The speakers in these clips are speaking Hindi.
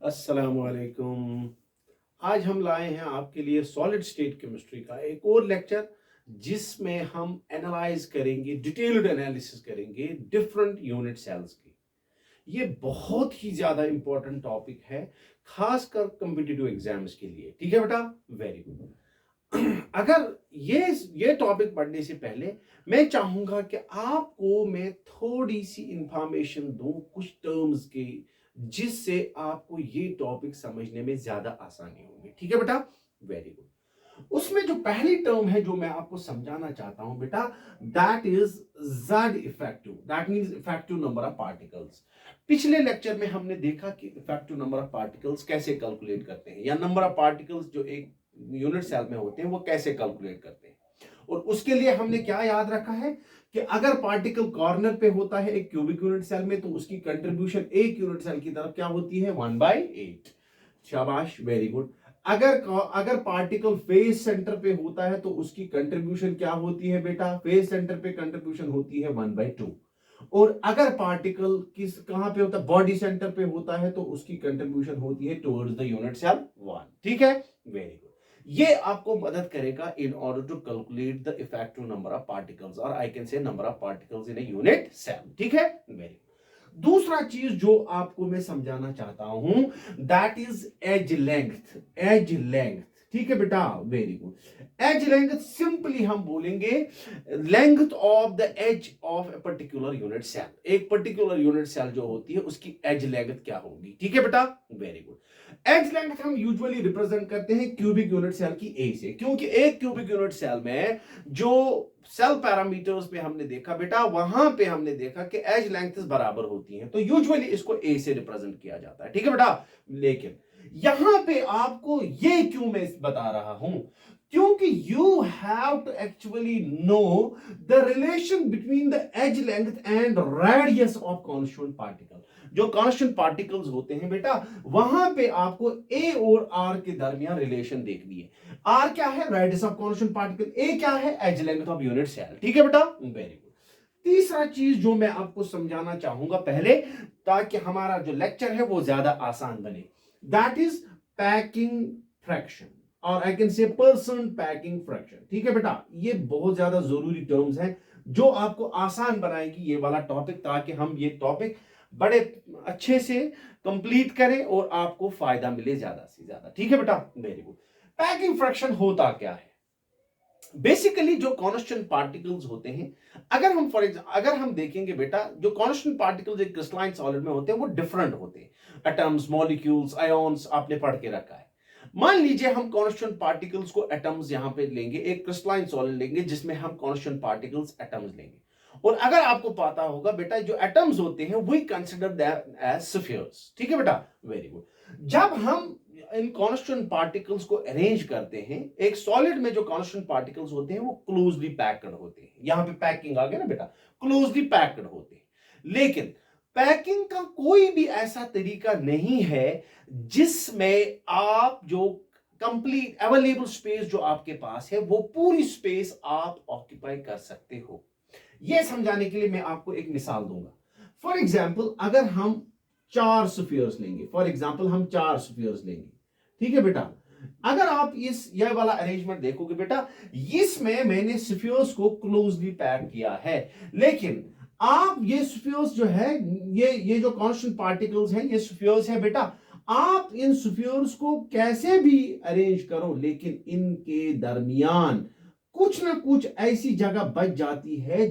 अस्सलामुअलैकुम। आज हम लाए हैं आपके लिए सॉलिड स्टेट केमिस्ट्री का एक और लेक्चर, जिसमें हम एनालाइज करेंगे, डिटेल्ड एनालिसिस करेंगे डिफरेंट यूनिट सेल्स की। ये बहुत ही ज्यादा इंपॉर्टेंट टॉपिक है, खासकर कॉम्पिटिटिव एग्जाम्स के लिए। ठीक है बेटा, वेरी गुड। अगर ये टॉपिक पढ़ने से पहले मैं चाहूंगा कि आपको मैं थोड़ी सी इंफॉर्मेशन दूं कुछ टर्म्स की, जिससे आपको ये टॉपिक समझने में ज्यादा आसानी होगी। ठीक है बेटा, वेरी गुड। उसमें जो पहली टर्म है जो मैं आपको समझाना चाहता हूं बेटा, that is Z effective. That means effective number of particles. पिछले लेक्चर में हमने देखा कि इफेक्टिव नंबर ऑफ पार्टिकल्स कैसे कैलकुलेट करते हैं, या नंबर ऑफ पार्टिकल्स जो एक यूनिट सेल में होते हैं वो कैसे कैलकुलेट करते हैं। और उसके लिए हमने क्या याद रखा है कि अगर पार्टिकल कॉर्नर पे होता है एक क्यूबिक यूनिट सेल में, तो उसकी कंट्रीब्यूशन एक यूनिट सेल की तरफ क्या होती है, 1/8। शाबाश, वेरी गुड। अगर अगर पार्टिकल फेस सेंटर पे होता है तो उसकी कंट्रीब्यूशन क्या होती है बेटा, फेस सेंटर पे कंट्रीब्यूशन होती है 1/2। और अगर पार्टिकल कहां पे होता है, बॉडी सेंटर पे होता है, तो उसकी कंट्रीब्यूशन होती है टुवर्ड्स द यूनिट सेल 1। ठीक है, वेरी गुड। ये आपको मदद करेगा in order to calculate the effective number of particles, और I can say number of particles in a unit cell. ठीक है, वेरी। दूसरा चीज जो आपको मैं समझाना चाहता हूं, that is edge length. Edge length, ठीक है बेटा, very good. Edge length simply हम बोलेंगे length of the edge of a particular unit cell. एक पर्टिकुलर यूनिट सेल जो होती है उसकी एज लेंथ क्या होगी। ठीक है बेटा, वेरी गुड। एज लेंथ हम यूजुअली रिप्रेजेंट करते हैं क्यूबिक यूनिट सेल की ए से, क्योंकि एक क्यूबिक यूनिट सेल में जो सेल पैरामीटर्स पे हमने देखा बेटा, वहां पे हमने देखा कि एज लेंथ बराबर होती हैं, तो यूजुअली इसको ए से रिप्रेजेंट किया जाता है। ठीक है बेटा, लेकिन यहां पे आपको ये क्यों मैं बता रहा हूं, क्योंकि you have to actually know the relation between the edge length and radius of constant particle. जो कांस्टेंट पार्टिकल्स होते हैं बेटा, वहां पे आपको ए और आर के दरमियान रिलेशन देखनी है। आर क्या है, radius of constant particle, A क्या है, edge length of unit cell. ठीक है बेटा, वेरी गुड। तीसरा चीज जो मैं आपको समझाना चाहूंगा पहले, ताकि हमारा जो लेक्चर है वो ज्यादा आसान बने, दैट इज पैकिंग फ्रैक्शन, और आई कैन से पर्सन पैकिंग फ्रैक्शन। ठीक है बेटा, ये बहुत ज्यादा जरूरी टर्म्स हैं जो आपको आसान बनाएगी ये वाला टॉपिक, ताकि हम ये टॉपिक बड़े अच्छे से कंप्लीट करें और आपको फायदा मिले ज्यादा से ज्यादा। ठीक है बेटा, वेरी गुड। पैकिंग फ्रैक्शन होता क्या है? बेसिकली जो कांस्टेंट पार्टिकल्स होते हैं, अगर हम देखेंगे बेटा, जो कांस्टेंट पार्टिकल्स एक क्रिस्टलाइन सॉलिड में होते हैं वो डिफरेंट होते हैं। एटम्स, मॉलिक्यूल्स, आयोन्स आपने पढ़ के रखा है। मान लीजिए हम कांस्टेंट पार्टिकल्स को एटम्स यहां पे लेंगे, एक क्रिस्टलाइन सॉलिड लेंगे जिसमें हम कांस्टेंट पार्टिकल्स एटम्स लेंगे। और अगर आपको पता होगा बेटा, जो एटम्स होते हैं we consider that as spheres. ठीक है बेटा, वेरी गुड। जब हम इन कांस्टेंट पार्टिकल्स को अरेंज करते हैं, एक सॉलिड में जो कांस्टेंट पार्टिकल्स होते हैं वो क्लोजली पैक्ड होते हैं। यहां पे पैकिंग आ गया ना बेटा, क्लोजली पैक्ड होते हैं। लेकिन पैकिंग का कोई भी ऐसा तरीका नहीं है जिसमें आप जो कंप्लीट अवेलेबल स्पेस जो आपके पास है वो पूरी स्पेस आप ऑक्यूपाई कर सकते हो। यह समझाने के लिए मैं आपको एक मिसाल दूंगा। फॉर एग्जाम्पल, अगर हम चार स्फीयर्स लेंगे, फॉर एग्जाम्पल हम चार स्फीयर्स लेंगे, ठीक है बेटा। अगर आप ये वाला अरेंजमेंट देखोगे बेटा, इसमें मैंने स्फीयर्स को क्लोजली पैक किया है, लेकिन आप ये स्फीयर्स जो है, ये जो कांस्टेंट पार्टिकल्स हैं, ये स्फीयर्स है बेटा। आप इन स्फीयर्स को कैसे भी अरेंज करो, लेकिन इनके दरमियान कुछ ना कुछ ऐसी जगह बच जाती है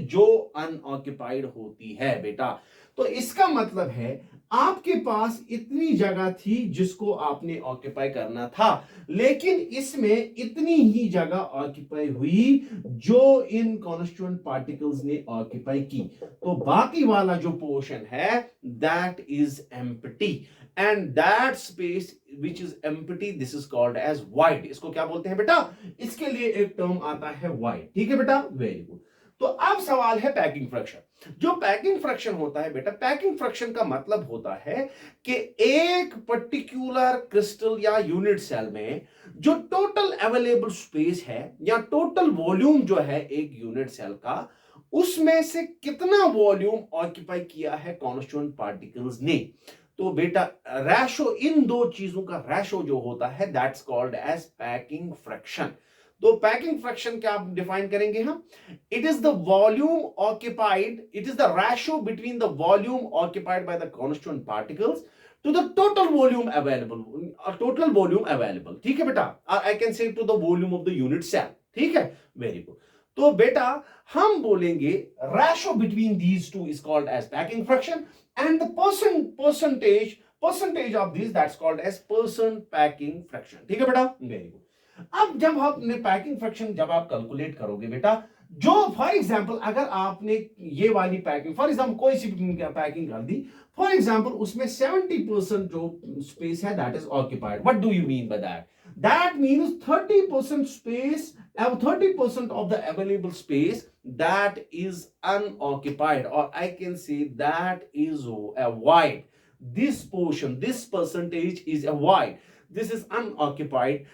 जो अनऑक्युपाइड होती है बेटा। तो इसका मतलब है आपके पास इतनी जगह थी जिसको आपने ऑक्युपाई करना था, लेकिन इसमें इतनी ही जगह ऑक्युपाई हुई जो इन कांस्टेंट पार्टिकल्स ने ऑक्युपाई की। तो बाकी वाला जो पोर्शन है that is empty, and that space which is empty, this is called as void. इसको क्या बोलते हैं बेटा? इसके लिए एक टर्म आता है वाइड। ठीक है बेटा, वेरी गुड। तो अब सवाल है पैकिंग फ्रैक्शन। जो पैकिंग फ्रैक्शन होता है बेटा, पैकिंग फ्रैक्शन का मतलब होता है कि एक पर्टिकुलर क्रिस्टल या यूनिट सेल में जो टोटल अवेलेबल स्पेस है या टोटल वॉल्यूम जो है एक यूनिट सेल का, उसमें से कितना वॉल्यूम ऑक्यूपाई किया है कॉन्स्टिट्यूएंट पार्टिकल्स ने। तो बेटा रेशो, इन दो चीजों का रेशो जो होता है that's called as packing fraction. तो पैकिंग फ्रैक्शन क्या आप डिफाइन करेंगे हम, it is the volume occupied, it is the ratio between the volume occupied by the constituent particles to the total volume available, ठीक है बेटा, I can say to the volume of the unit cell, ठीक है, वेरी गुड। तो बेटा हम बोलेंगे ratio between these two is called as packing fraction and the percentage of this that's called as percent packing fraction, ठीक है बेटा, वेरी गुड। अब जब आपने पैकिंग फ्रैक्शन जब आप कैलकुलेट करोगे बेटा, जो फॉर एग्जांपल अगर आपने ये वाली पैकिंग, फॉर एग्जांपल कोई सी पैकिंग कर दी, फॉर एग्जांपल उसमें 70% जो स्पेस है that is occupied, what do you mean by that, that means 30% space, 30% of the available space that is unoccupied, or I can say that is a void. This portion, this percentage is a void. This is unoccupied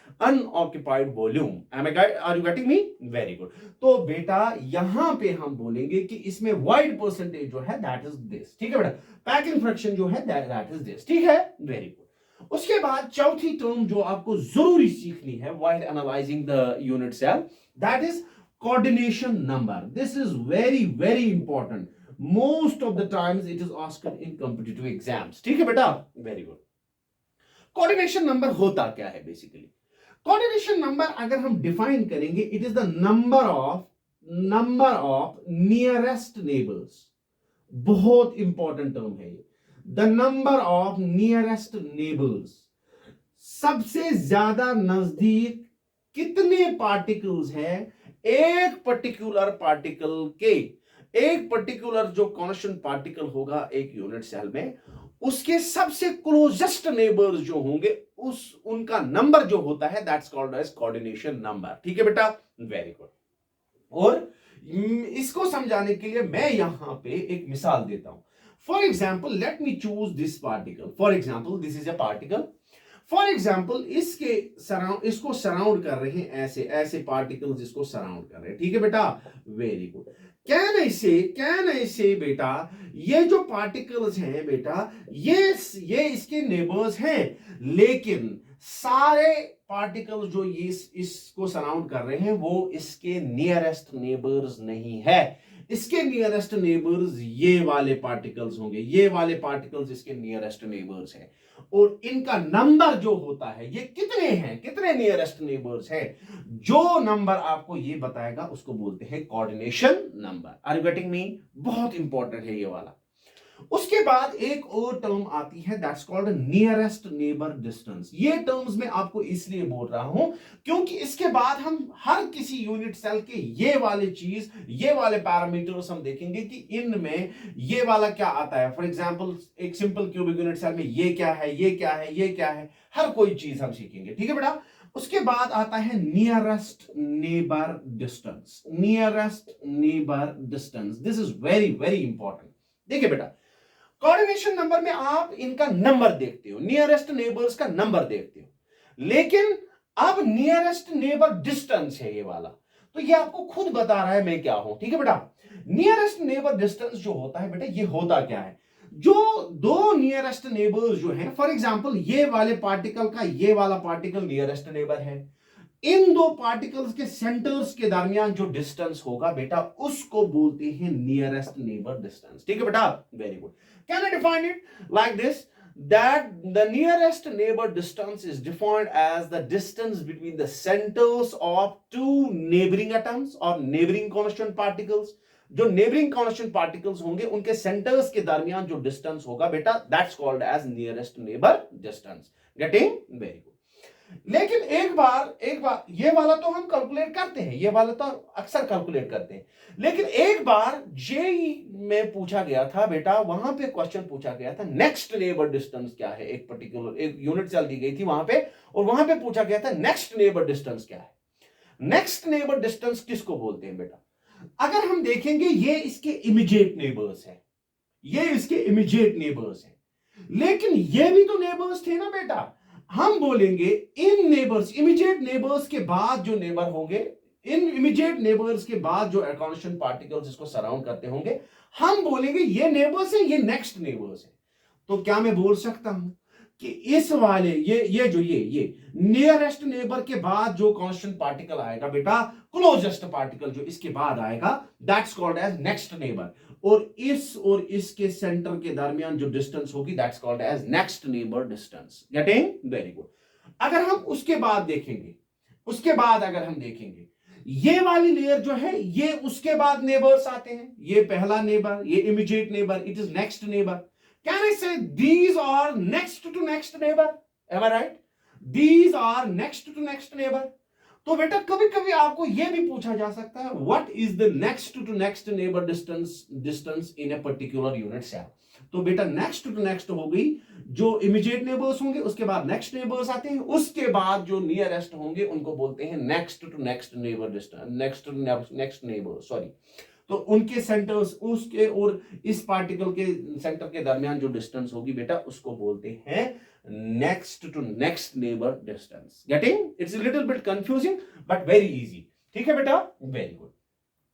volume. Are you getting me? Very good. तो बेटा यहां पे हम बोलेंगे कि इसमें void percentage जो है that is this, ठीक है बेटा, पैकिंग फ्रैक्शन जो है that is this, ठीक है, वेरी गुड। उसके बाद चौथी टर्म जो आपको जरूरी सीखनी है while analyzing the unit cell, that is coordination number. This is very important. Most of the times it is asked in competitive exams, ठीक है बेटा, वेरी गुड। कोऑर्डिनेशन नंबर होता क्या है बेसिकली? कोऑर्डिनेशन नंबर अगर हम डिफाइन करेंगे, it is the number of nearest neighbours. बहुत इंपॉर्टेंट टर्म है ये, the number of nearest neighbours. सबसे ज्यादा नजदीक कितने पार्टिकल्स हैं एक पर्टिकुलर पार्टिकल के, एक पर्टिकुलर जो कांस्टेंट पार्टिकल होगा एक यूनिट सेल में, उसके सबसे क्लोजेस्ट नेबर्स जो होंगे उनका नंबर जो होता है that's called as coordination number, ठीक है बेटा, वेरी गुड। और इसको समझाने के लिए मैं यहां पे एक मिसाल देता हूं। For example let me choose this particle, for example this is a particle, for example इसको सराउंड कर रहे हैं ऐसे पार्टिकल्स इसको सराउंड कर रहे हैं, ठीक है बेटा, वेरी गुड। कैन आई से बेटा ये जो पार्टिकल्स हैं बेटा ये इसके नेबर्स हैं, लेकिन सारे पार्टिकल्स जो ये इसको सराउंड कर रहे हैं वो इसके नियरेस्ट नेबर्स नहीं है। इसके नियरेस्ट नेबर्स ये वाले पार्टिकल्स होंगे, ये वाले पार्टिकल्स इसके नियरेस्ट नेबर्स हैं, और इनका नंबर जो होता है ये कितने नियरेस्ट नेबर्स हैं, जो नंबर आपको ये बताएगा उसको बोलते हैं coordination number. Are you getting me? बहुत इंपॉर्टेंट है ये वाला। उसके बाद एक और टर्म आती है that's called nearest neighbour distance. ये टर्म्स मैं आपको इसलिए बोल रहा हूं क्योंकि इसके बाद हम हर किसी यूनिट सेल के ये वाले पैरामीटर्स हम देखेंगे कि इनमें ये वाला क्या आता है। फॉर एग्जांपल एक सिंपल क्यूबिक यूनिट सेल में ये क्या है, हर कोई चीज हम सीखेंगे, ठीक है बेटा। उसके बाद आता है nearest neighbour distance. This is very important. देखिए बेटा कोऑर्डिनेशन नंबर में आप इनका नंबर देखते हो, नियरेस्ट नेबर्स का नंबर देखते हो, लेकिन अब नियरेस्ट नेबर डिस्टेंस है ये वाला, तो ये आपको खुद बता रहा है मैं क्या हूं, ठीक है बेटा। नियरेस्ट नेबर डिस्टेंस जो होता है बेटा ये होता क्या है, जो दो नियरेस्ट नेबर्स जो हैं, फॉर एग्जांपल ये वाले पार्टिकल का ये वाला पार्टिकल नियरेस्ट नेबर है, इन दो पार्टिकल्स के सेंटर्स के दरमियान जो डिस्टेंस होगा बेटा उसको बोलते हैं नियरेस्ट नेबर डिस्टेंस, ठीक है बेटा, very good. Can I define it like this, that the nearest neighbor distance is defined as the distance between the centers of two neighboring atoms or neighboring constant particles। जो neighboring constant particles होंगे उनके centers के दरमियान जो distance होगा बेटा that's called as nearest neighbor distance। Getting? Very good। लेकिन एक बार ये वाला तो हम कैलकुलेट करते हैं, ये वाला तो अक्सर कैलकुलेट करते हैं, लेकिन एक बार जेई में पूछा गया था बेटा, वहां पे क्वेश्चन पूछा गया था नेक्स्ट नेबर डिस्टेंस क्या है, एक पर्टिकुलर एक यूनिट सेल दी गई थी वहां पे, और वहां पे पूछा गया था नेक्स्ट नेबर डिस्टेंस क्या है। नेक्स्ट नेबर डिस्टेंस किसको बोलते हैं बेटा? अगर हम देखेंगे ये इसके इमीडिएट नेबर्स है, लेकिन ये भी तो नेबर्स थे ना बेटा। हम बोलेंगे इन नेबर्स, इमीडिएट नेबर्स के बाद जो नेबर होंगे इन इमीडिएट नेबर्स के बाद जो कॉन्स्टेंट पार्टिकल्स इसको सराउंड करते होंगे, हम बोलेंगे ये नेबर्स है, ये नेक्स्ट नेबर्स है। तो क्या मैं बोल सकता हूं कि इस वाले ये नियरेस्ट नेबर के बाद जो कांस्टेंट पार्टिकल आएगा बेटा, क्लोजेस्ट पार्टिकल जो इसके बाद आएगा, that's called as next neighbour. और इसके सेंटर के दरमियान जो डिस्टेंस होगी, that's called as next neighbour distance. Getting? Very good. अगर हम उसके बाद देखेंगे, अगर हम देखेंगे ये वाली लेयर जो है, ये उसके बाद नेबर्स आते हैं। ये पहला नेबर, ये immediate neighbour, it is next neighbour. Can I say these are next to next neighbor? Am I right? These are next to next neighbor. तो बेटा कभी कभी आपको यह भी पूछा जा सकता है, what is the next to next neighbor distance in a particular unit cell? तो बेटा next to next हो गई, जो immediate neighbors होंगे उसके बाद next neighbors आते हैं, उसके बाद जो nearest होंगे उनको बोलते हैं next to next neighbor distance, next neighbor, sorry। तो उनके सेंटर्स, उसके और इस पार्टिकल के सेंटर के दरमियान जो डिस्टेंस होगी बेटा, उसको बोलते हैं next to next neighbour distance. Getting? It's a little bit confusing but very easy. ठीक है बेटा, वेरी गुड।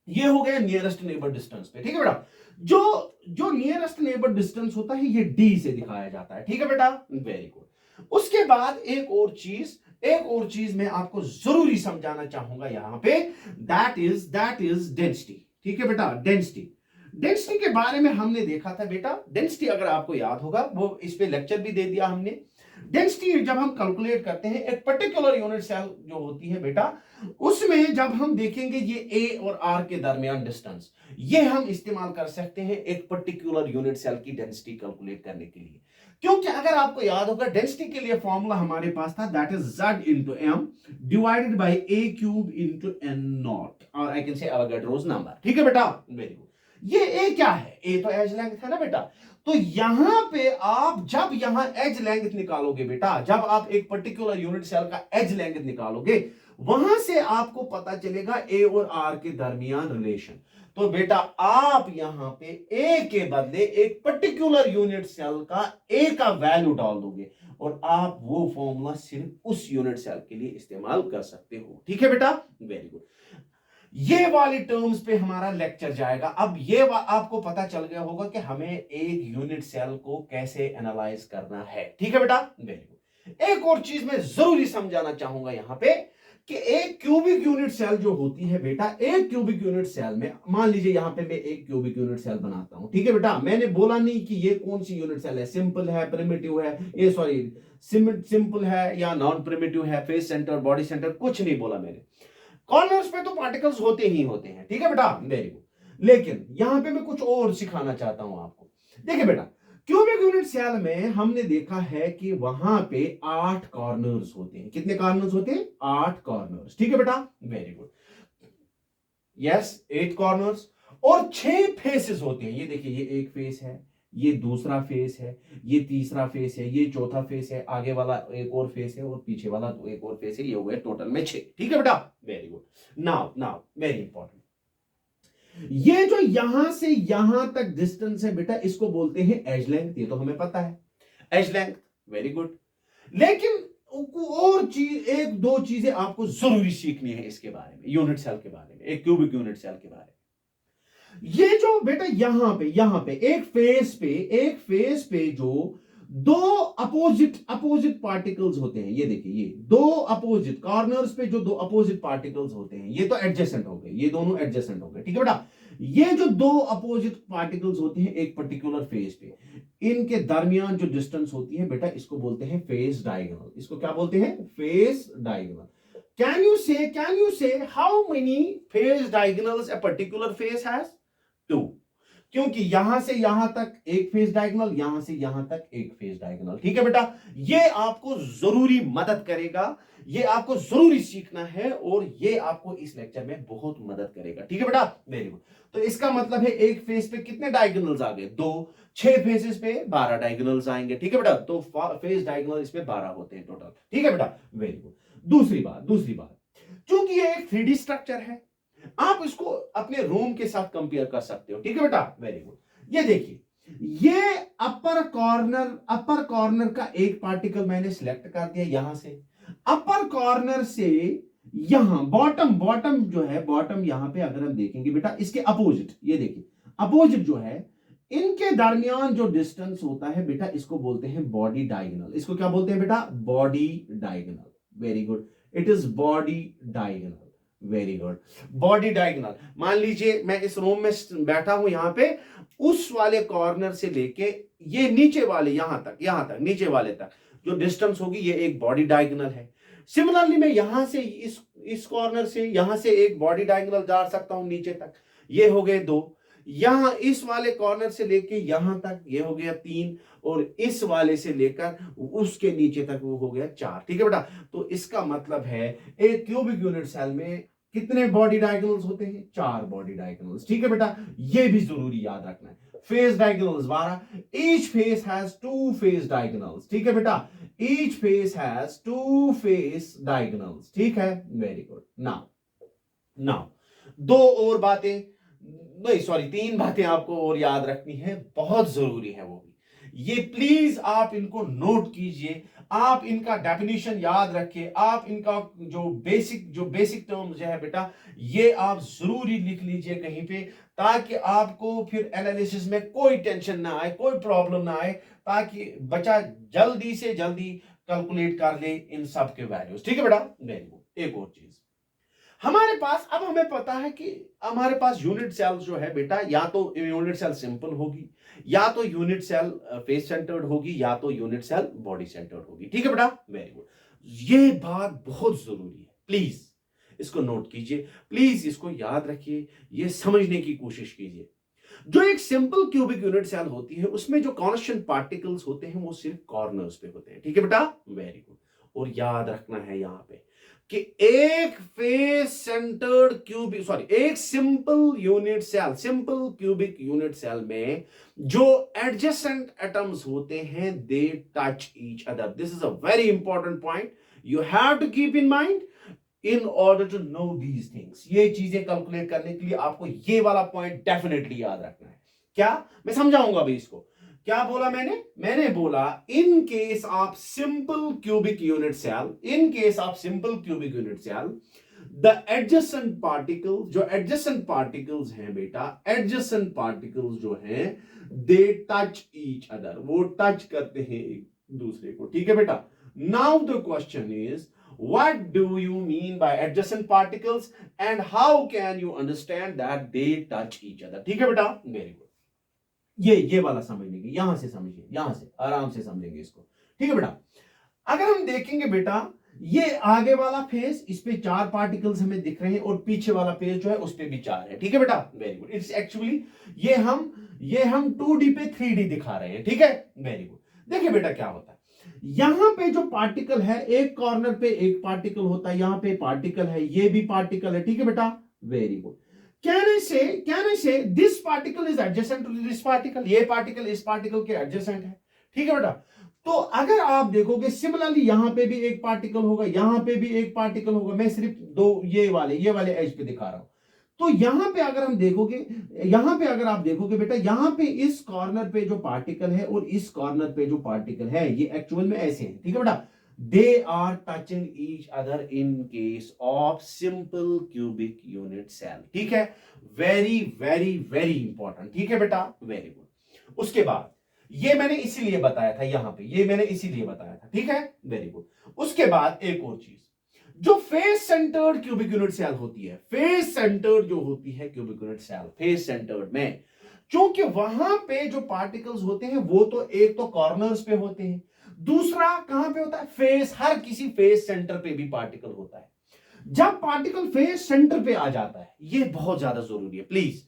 ये हो गया नियरेस्ट नेबर डिस्टेंस पे। ठीक है बेटा, जो नियरेस्ट नेबर डिस्टेंस होता है ये डी से दिखाया जाता है। ठीक है बेटा, वेरी गुड। उसके बाद एक और चीज मैं आपको जरूरी समझाना चाहूंगा यहां पे, दैट इज डेंसिटी। ठीक है बेटा, डेंसिटी के बारे में हमने देखा था बेटा। डेंसिटी अगर आपको याद होगा, वो इस पे लेक्चर भी दे दिया हमने। डेंसिटी जब हम कैलकुलेट करते हैं, एक पर्टिकुलर यूनिट सेल जो होती है बेटा, उसमें जब हम देखेंगे ये ए और आर के दरमियान डिस्टेंस, ये हम इस्तेमाल कर सकते हैं एक पर्टिकुलर यूनिट सेल की डेंसिटी कैलकुलेट करने के लिए। क्योंकि अगर आपको याद होगा, डेंसिटी के लिए फॉर्मूला हमारे पास था, that is Z into M divided by A cube into N naught, और I can say Avogadro's number. ठीक है बेटा, वेरी गुड। ये A क्या है? A तो एज लेंथ है ना बेटा। तो यहां पे आप जब यहां एज लेंथ निकालोगे बेटा, जब आप एक पर्टिकुलर यूनिट सेल का एज लेंथ निकालोगे, वहां से आपको पता चलेगा A और R के दरमियान रिलेशन। तो बेटा आप यहां पे ए के बदले एक पर्टिकुलर यूनिट सेल का ए का वैल्यू डाल दोगे और आप वो फॉर्मूला सिर्फ उस यूनिट सेल के लिए इस्तेमाल कर सकते हो। ठीक है बेटा, वेरी गुड। ये वाली टर्म्स पे हमारा लेक्चर जाएगा। अब ये आपको पता चल गया होगा कि हमें एक यूनिट सेल को कैसे एनालाइज करना है। ठीक है बेटा, वेरी गुड। एक और चीज मैं जरूरी समझाना चाहूंगा यहां पे कि एक क्यूबिक यूनिट सेल जो होती है बेटा, एक क्यूबिक यूनिट सेल में, मान लीजिए यहां पे मैं एक क्यूबिक यूनिट सेल बनाता हूं। ठीक है बेटा, मैंने बोला नहीं कि ये कौन सी यूनिट सेल है, सिंपल है, प्रिमिटिव है, ये सॉरी सिंपल है या नॉन प्रिमिटिव है, फेस सेंटर, बॉडी सेंटर, कुछ नहीं बोला मैंने। कॉर्नर्स पे तो पार्टिकल्स होते ही होते हैं। ठीक है बेटा, वेरी गुड। लेकिन यहां पे मैं कुछ और सिखाना चाहता हूं आपको। देखिए बेटा, क्यूबिक यूनिट सेल में हमने देखा है कि वहां पे 8 कॉर्नर्स होते हैं। कितने कॉर्नर्स होते हैं? 8 कॉर्नर्स। ठीक है बेटा, वेरी गुड। यस, 8 कॉर्नर्स और 6 फेसेस होते हैं। ये देखिए, ये एक फेस है, ये दूसरा फेस है, ये तीसरा फेस है, ये चौथा फेस है, आगे वाला एक और फेस है और पीछे वाला एक और फेस है। ये हो गए टोटल में 6। ठीक है बेटा, very good. Now very important, ये जो यहां से यहां तक डिस्टेंस है बेटा, इसको बोलते हैं एज लेंथ। ये तो हमें पता है, एज लेंथ। Very good. लेकिन और चीज, एक दो चीजें आपको जरूरी सीखनी है इसके बारे में, यूनिट सेल के बारे में, एक क्यूबिक यूनिट सेल के बारे में। ये जो बेटा यहां पे एक फेस पे जो दो अपोजिट पार्टिकल्स होते हैं, ये देखिए, ये दो अपोजिट कॉर्नर्स पे जो दो अपोजिट पार्टिकल्स होते हैं, ये तो एडजेसेंट हो गए, ये दोनों एडजेसेंट हो गए। ठीक है बेटा, ये जो दो अपोजिट पार्टिकल्स होते हैं एक पर्टिकुलर फेस पे, इनके दरमियान जो डिस्टेंस होती है बेटा, इसको बोलते हैं फेस डायगोनल। इसको क्या बोलते हैं? Face diagonal. Can you say how many phase diagonals a particular face has? 2। क्योंकि यहां से यहां तक एक फेस डायगोनल, यहां से यहां तक एक फेस डायगोनल। ठीक है बेटा, ये आपको जरूरी मदद करेगा, ये आपको जरूरी सीखना है और ये आपको इस लेक्चर में बहुत मदद करेगा। ठीक है बेटा, वेरी गुड। तो इसका मतलब है एक फेस पे कितने डायगोनल्स आ गए? 2। 6 फेसेस पे 12 डायगोनल्स आएंगे। ठीक है बेटा, तो फेस डायगोनल इसमें 12 होते हैं टोटल। ठीक है बेटा, वेरी गुड। दूसरी बात, चूंकि ये एक 3D स्ट्रक्चर है, आप इसको अपने रूम के साथ कंपेयर कर सकते हो। ठीक है बेटा, वेरी गुड। ये देखिए, ये अपर कॉर्नर का एक पार्टिकल मैंने सिलेक्ट कर दिया। यहां से अपर कॉर्नर से यहां बॉटम बॉटम जो है, बॉटम यहां पे अगर हम देखेंगे बेटा, इसके अपोजिट, ये देखिए अपोजिट जो है, इनके दरमियान जो डिस्टेंस होता है बेटा, इसको बोलते हैं बॉडी डायगोनल। इसको क्या बोलते हैं बेटा? Body diagonal. Very good, it is body diagonal. Very good, body diagonal. मान लीजिए मैं इस रूम में बैठा हूं, यहां पे उस वाले कॉर्नर से लेके ये नीचे वाले यहां तक नीचे वाले तक जो डिस्टेंस होगी, ये एक बॉडी डायगोनल है। सिमिलरली मैं यहां से इस कॉर्नर से यहां से एक बॉडी डायगोनल जा सकता हूं नीचे तक, ये हो गए 2। यहां इस वाले कॉर्नर से लेके यहां तक ये हो गया 3, और इस वाले से लेकर उसके नीचे तक वो हो गया 4। ठीक है बेटा, तो इसका मतलब है एक क्यूबिक यूनिट सेल में कितने बॉडी डायगोनल्स होते हैं? 4 बॉडी डायगोनल्स। ठीक है बेटा, ये भी जरूरी याद रखना है। Face diagonals 12, each face has 2 face diagonals. ठीक है बेटा, each face has 2 face diagonals. ठीक है, वेरी गुड। नाउ 2 और बातें, नहीं सॉरी 3 बातें आपको और याद रखनी है, बहुत जरूरी है वो भी। ये प्लीज आप इनको नोट कीजिए, आप इनका डेफिनेशन याद रखिए, आप इनका जो बेसिक टर्म्स है बेटा, ये आप जरूरी लिख लीजिए कहीं पे, ताकि आपको फिर एनालिसिस में कोई टेंशन ना आए, कोई प्रॉब्लम ना आए, ताकि बच्चा जल्दी से जल्दी कैलकुलेट कर ले इन सब के वैल्यूज। ठीक है बेटा, वेरी गुड। एक और चीज हमारे पास, अब हमें पता है कि हमारे पास यूनिट सेल जो है बेटा, या तो यूनिट सेल सिंपल होगी, या तो यूनिट सेल फेस सेंटर्ड होगी, या तो यूनिट सेल बॉडी सेंटर्ड होगी। ठीक है बेटा, वेरी गुड। ये बात बहुत जरूरी है, प्लीज इसको नोट कीजिए, प्लीज इसको याद रखिए, ये समझने की कोशिश कीजिए। जो एक सिंपल क्यूबिक यूनिट सेल होती है, उसमें जो कांस्टेंट पार्टिकल्स होते हैं वो सिर्फ कॉर्नर्स पे होते हैं। ठीक है बेटा, वेरी गुड। और याद रखना है यहां पे कि एक फेस सेंटर्ड क्यूबिक, सॉरी, एक सिंपल क्यूबिक यूनिट सेल में जो एडजेसेंट एटम्स होते हैं, they touch each other. This is a very important point, you have to keep in mind in order to know these things. ये चीजें कैलकुलेट करने के लिए आपको ये वाला पॉइंट डेफिनेटली याद रखना है। क्या मैं समझाऊंगा अभी इसको? क्या बोला मैंने बोला in case of simple cubic unit cell, the adjacent particles, जो एडजेसेंट पार्टिकल्स हैं बेटा, एडजेसेंट पार्टिकल्स जो हैं, दे टच ईच अदर, वो टच करते हैं एक दूसरे को। ठीक है बेटा, now the question is, what do you mean by adjacent particles and how can you understand that they touch each other? ठीक है बेटा, वेरी गुड। ये वाला समझ लीजिए, यहां से समझिए, यहां से आराम से समझेंगे इसको। ठीक है बेटा, अगर हम देखेंगे बेटा, ये आगे वाला फेस, इस पे 4 पार्टिकल्स हमें दिख रहे हैं, और पीछे वाला फेस जो है उस पे भी 4 है। ठीक है बेटा, वेरी गुड। इट्स एक्चुअली ये हम 2D पे 3D दिखा रहे हैं। ठीक है, वेरी गुड। देखिए बेटा क्या होता है, यहां पे जो पार्टिकल है, एक कॉर्नर पे एक पार्टिकल होता है, यहां पे पार्टिकल है, ये भी पार्टिकल है। ठीक है बेटा, very good. Can I say this particle is adjacent to this particle, ये पार्टिकल इस पार्टिकल के एडजेसेंट है। ठीक है बेटा, तो अगर आप देखोगे सिमिलरली यहां पे भी एक पार्टिकल होगा, यहां पे भी एक पार्टिकल होगा, मैं सिर्फ 2 ये वाले एज पे दिखा रहा हूं। तो यहां पे अगर हम देखोगे, यहां पे अगर आप देखोगे बेटा, यहां पे इस कॉर्नर पे जो पार्टिकल है और इस कॉर्नर पे जो पार्टिकल है, ये एक्चुअल में ऐसे हैं। ठीक है बेटा, they are touching each other in case of simple cubic unit cell. ठीक है, वेरी वेरी वेरी इंपॉर्टेंट। ठीक है बेटा, वेरी गुड। उसके बाद ये मैंने इसीलिए बताया था, यहां पे ये मैंने इसीलिए बताया था। ठीक है, वेरी गुड। उसके बाद एक और चीज, जो face centred cubic unit cell होती है, फेस सेंटर्ड जो होती है cubic unit cell, face centred में क्योंकि वहां पे जो पार्टिकल्स होते हैं वो तो एक तो कॉर्नर्स पे होते हैं, दूसरा कहां पे होता है? फेस, हर किसी फेस सेंटर पे भी पार्टिकल होता है। जब पार्टिकल फेस सेंटर पे आ जाता है, ये बहुत ज्यादा जरूरी है प्लीज,